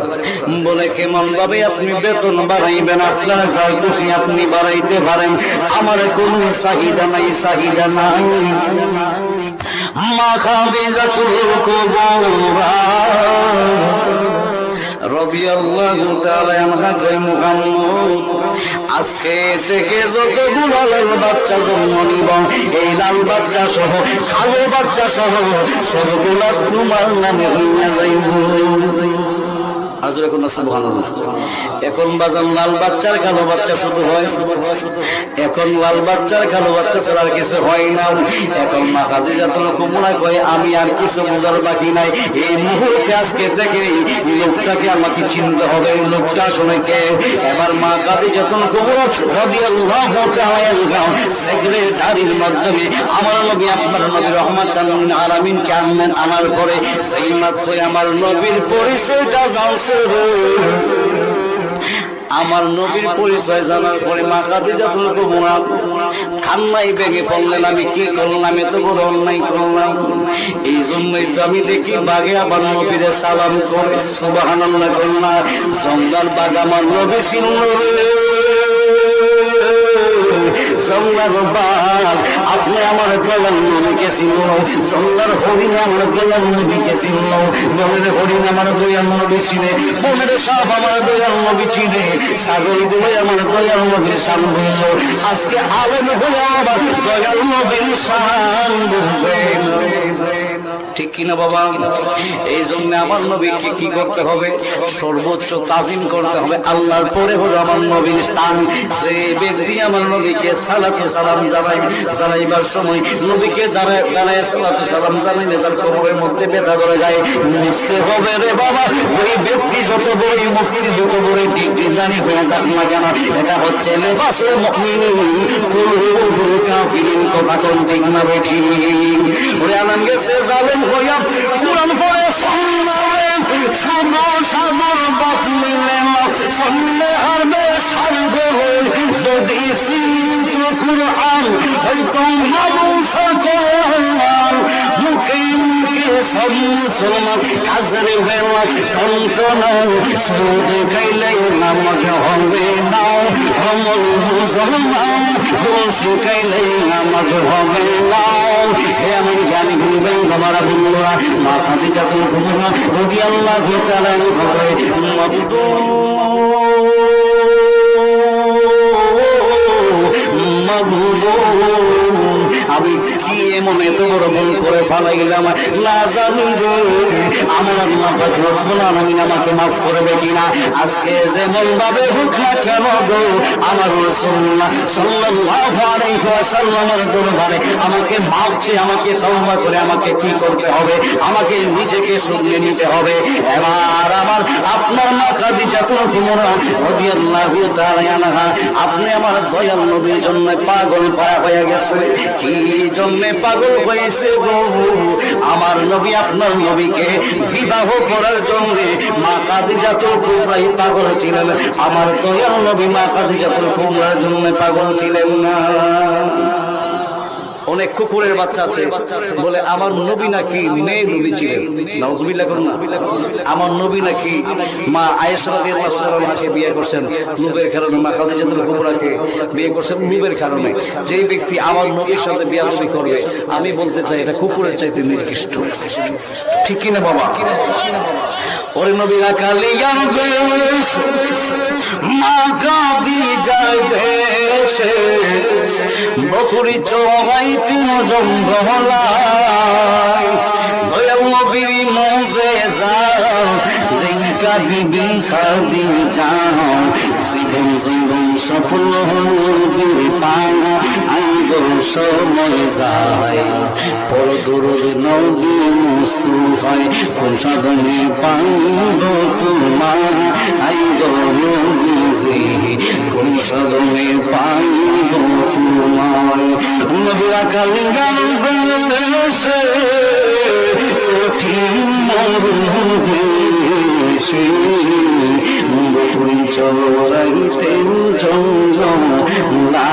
বলে কেমন ভাবে আপনি বেতন বাড়াইবেন, আপনার যা খুশি আপনি বাড়াইতে পারেন, আমার কোনো চাহিদা নাই, চাহিদা নাই। মা খাদিজাতুল কুবরা রাদিয়াল্লাহু তাআলা আনহা কয়, মুহাম্মদ আজকে থেকে যতগুলো লাল বাচ্চা জন্ম নিব, এই লাল বাচ্চা সহ কালো বাচ্চা সহ সবগুলো তোমার নামে হইয়া যাইব। এখন বাজার লাল বাচ্চার কালো বাচ্চা শুধু হয়, এখন লাল বাচ্চার কালো বাচ্চা ছাড়া আর কিছু হয় না। এখন মা খাদিজাতুল কুবরা কয়, আমি আর কিছু বোঝার বাকি নাই, এই মুহূর্তে আজকে দেখে লোকটাকে আমাকে চিনতে হবে, লোকটা শুনে কে। এবার মা খাদিজাতুল কুবরা রাদিয়াল্লাহু তাআলা সেক্রেটারির মাধ্যমে আমার নবী, আপনার নবী রহমাতাল লিল আলামিনকে আনলেন। আনার পরে সেই মাত্র আমার নবীর পরিচয়টা জানছে। আমার নবীর পরিচয় জানার পরে মা খাদিজাতুল কুবরা কান্নায় ভেঙে পড়লেন, আমি কি করলাম, আমি তো বড় অন্যায় করলাম। এই জন্যই তো আমি দেখি বাঘে আবার নবীরে সালাম করে, সুবহানাল্লাহ কন্যা জঙ্গল বাঘ আমার নবী ছিল। আপনি আমার দয়াল নবীকে চিনল, সন্ধ্যার হরিণ আমার দয়াল নবীকে চিনল, বনের হরিণ আমার দয়াল নবী চিনে, বনের সাপ আমার দয়াল নবী চিনে, ছাগল গুলো আমার দয়াল নবীর শান বুঝল। আজকে আলেম হয়ে আবার দয়াল নবীর শান বুঝবে, ঠিক কিনা বাবা? এই জন্য আমার নবীকে কি করতে হবে, সর্বোচ্চ তাজিম করতে হবে। আল্লাহর পরে হলো আমার নবীর স্থান। যে ব্যক্তি আমার নবীকে সালাতু সালাম জানাইবার সময় নবীকে দাঁড়ায় সালাতু সালাম জানাইলে তার কবরের মধ্যে ব্যথা ধরে যায়, বুঝতে হবে রে বাবা, ওই ব্যক্তি যত বড় মুফতি, যত বড় ডিগ্রিদানি হয়ে যাক না কেন, এটা হচ্ছে লিবাসুল মুমিন কুলুবুল কাফিরিন। কথা কোন ঠিক না বেঠি? ওরে আনন্দ গেছে জালেম হইয়া কুরআন পড়ে সাগর বাতলিলেন, সামনে হারবে সারবে যদি সিন্ত কুরআন হয়তো মানুষের কল্যাণ। মুখে মুখে সব মুসলমান কাজের বেলা যন্ত্রণা, সুদ খাইলে নামাজ হবে না, আমল মুসলমান দোষ খাইলে নামাজ হবে না। এমন জ্ঞানী ভুলবেন তোমারা বন্ধুরা, মা খাদিজাতুল কুবরা রাদিয়াল্লাহু তাআলা আমি কি এমন এত বড় ভুল করে ফেলাইলাম না জানি গো, আমার আল্লাহ পাক রব্বুল আলামিন আমাকে মাফ করবে কিনা। আজকে যেমন ভাবে হোক না কেন গো, আমার রাসূলুল্লাহ সাল্লাল্লাহু আলাইহি ওয়াসাল্লামের দরবারে আমাকে মাফ চেয়ে, আমাকে তওবা করে আমাকে কি করতে হবে, আমাকে নিজেকে শুধরে নিতে হবে। এবার আমার আপনার মা খাদিজাতুল কুবরা রাদিয়াল্লাহু তাআলা আনহা, আপনি আমার দয়াল নবীর জন্য পাগল পারা হয়ে গেছে। কি জন্য পাগল হয়েছে গো? আমার নবী আপনার নবীকে বিবাহ করার জন্য মা খাদিজাতুল কুবরা পাগল ছিলেন, আমার দয়াল নবী মা খাদিজাতুল কুবরার জন্য পাগল ছিলেন না। অনেক কুকুরের বাচ্চা আছে বলে আমার নবী নাকি মেয়ে নবী ছিলেন, নাউজুবিল্লাহ করুন না। আমার নবী নাকি মা আয়েশা রাদিয়াল্লাহু আনহাকে বিয়ে করছেন নূরের কারণে, মা খাদিজাতুল কুবরাকে বিয়ে করছেন নূরের কারণে। যেই ব্যক্তি আমার নবীর সাথে বিয়ে করবে, আমি বলতে চাই এটা কুকুরের চাইতে নিকৃষ্ট, ঠিক কিনা বাবা? ওরে নবী কালিয়ার দেশ মা খাদিজার দেশে বকরি চড়াই তিন জঙ্গলায়, দয়াল নবীর মুজিজা দেখা বিবি খাদিজা, জীবন জীবন সফল নবীর পাওয়া আইব সময় যায়, পর দরুদ নবী মুস্তুফায় কোন সাধনে পাইব তোমার আইব গান বলেছে কঠিন মরুদেশে বকুড়ি চড়াইতে জঙ্গলা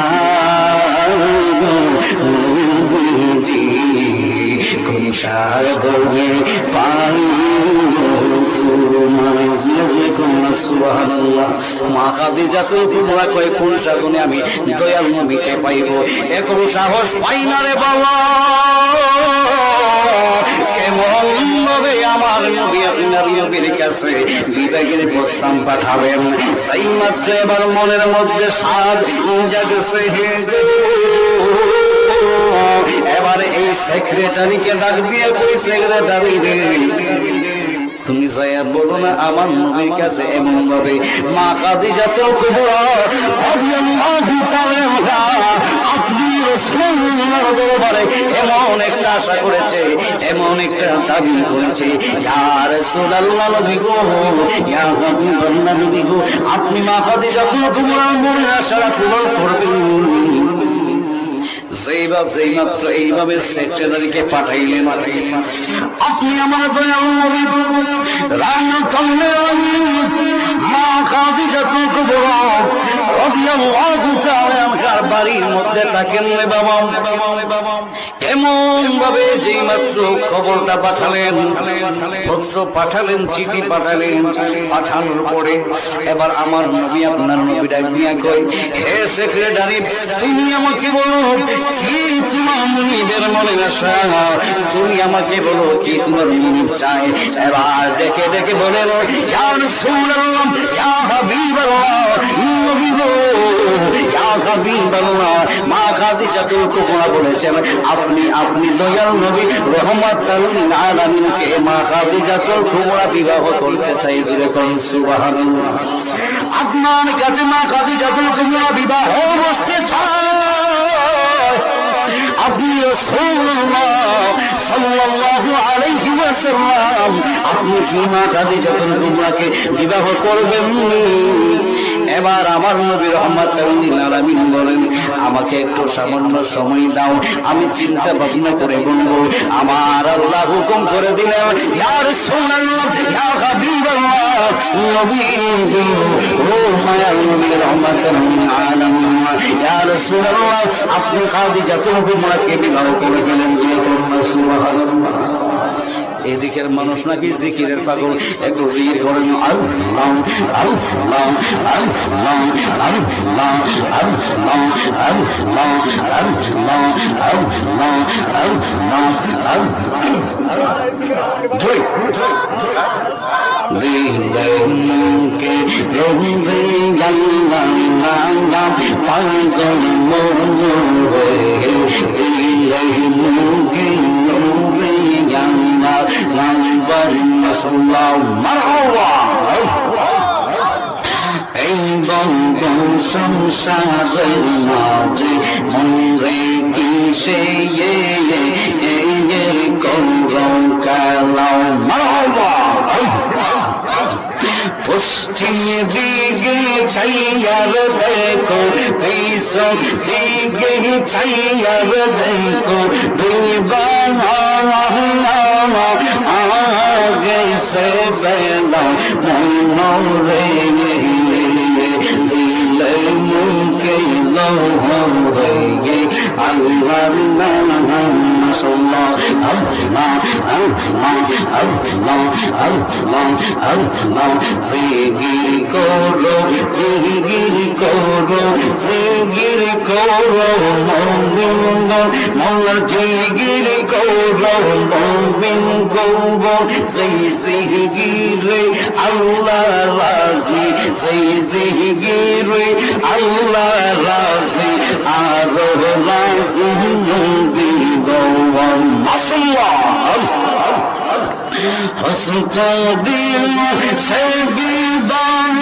কোন সাগরে পানি মা খাদিজাতুল কুবরা কয় কোন সাগরে আমি দয়াল নবীকে পাইব এখন সাহস পাই না রে বাবা কেমন ভাবে আমার নবী আপনার নবীর কাছে বিবেকের প্রস্তাব পাঠাবেন সেই মাত্র এবার মনের মধ্যে সাদ জাগছে এবারে এই সেক্রেটারিকে ডাক দিয়ে কই সেক্রেটারি রে তুমি যাইয়া বলো না আমার নবীর কাছে এমন ভাবে মা খাদিজাতুল কুবরা রাদিয়াল্লাহু তাআলা আপনি রাসূলুল্লাহর দরবারে এমন একটা আশা করেছে এমন একটা দাবি করেছে ইয়া রাসূলুল্লাহ নবী গো ইয়া হাবিবাল্লাহ নবী গো আপনি মা খাদিজাতুল কুবরার মনের আশা পূরণ করবেন এইভাবে সেক্রেটারিকে পাঠাইলেন আপনি আমার দয়াল নবী মা খাদিজাতুল কুবরা রাদিয়াল্লাহু তাআলা আনহার বাড়ির মধ্যে থাকেন রে বাবা এমন ভাবে যেই মাত্র খবরটা পাঠালেন পত্র পাঠালেন চিঠি পাঠালেন পাঠানোর পরে এবার আমার নবী আপনার নবী ডাক দিয়া কয় হে সেক্রেটারি তুমি আমাকে বলো কি তোমার মুনিবের মনে আশা তুমি আমাকে বলো কি তোমার মুনিব চায় এবার দেখে দেখে বলেন ইয়া রাসূলুল্লাহ ইয়া হাবিবাল্লাহ নবী গো ইয়া হাবিবাল্লাহ মা খাদিজাতুল কুবরা বলেছেন আপনি দয়াল নবী রাহমাতুল লিল আলামিনকে মা খাদিজাতুল কুবরা বিবাহ করতে চাই জোরে কোন সুবহানাল্লাহ আপনার কাছে মা খাদিজাতুল কুবরা বিবাহ বসতে চায় আপনি রাসূলুল্লাহ সাল্লাল্লাহু আলাইহি ওয়াসাল্লাম আপনি কি মা খাদিজাতুল কুবরাকে বিবাহ করবেন এবার আমার নবী রাহমাতুল লিল আলামিন বলেন আমাকে একটু সামান্য সময় দাও আমি চিন্তা ভাবনা করে বলবো আমার আল্লাহ হুকুম করে দিলেন ইয়া রাসূলুল্লাহ ইয়া হাবিবাল্লাহ নবী ও মায়ার নবী রাহমাতুল লিল আলামিন ইয়া রাসূলুল্লাহ আপনি খাদিজাতুল কুবরাকে বিবাহ করে ফেলেন সুবহানাল্লাহ এদিকের মানুষ নাকি জিকিরের পাগল একটু জিকির করেন আল্লাহ আল্লাহ আল্লাহ আল্লাহ আল্লাহ আল্লাহ আল্লাহ আল্লাহ আল্লাহ দিলকে রোবে আল্লাহ পাগল মোরে দিলকে রোবে এই বঙ্গ সংসারের মাঝে মনে কিসে গৌরব কালাও পশ্চিম দিকে চাইয়ার দেখো পিছন দিকে চাইয়ার দেখো দুই আগে সে বেলা মনোরে দিলে মুখে লোহরে আল্লাহর নাম সাল্লাহ আল্লাহ আল্লাহ আল্লাহ আল্লাহ আল্লাহ জিকির করো জিকির করো জিকির করো মুমিন মোর জিকির করো মুমিন গো সেই জিকিরে আল্লাহ রাজি সেই জিকিরে আল্লাহ রাজি আর রাজি নবী গো মাশাআল্লাহ হসত দিল সে বিবান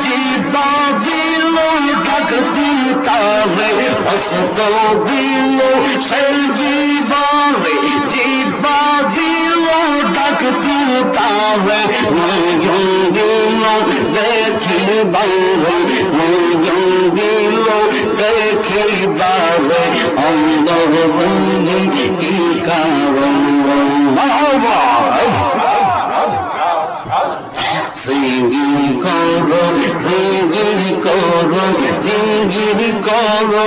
জিবা দিল ডাকতি তারে হসত দিল সে বিবারে জিবা দিল ডাকতি তারে দিল দেখি বাইরে দিল দেখি বারে অন্ধ বন্ধু কি কারণ জিগির করো জিগির করো জিগির করো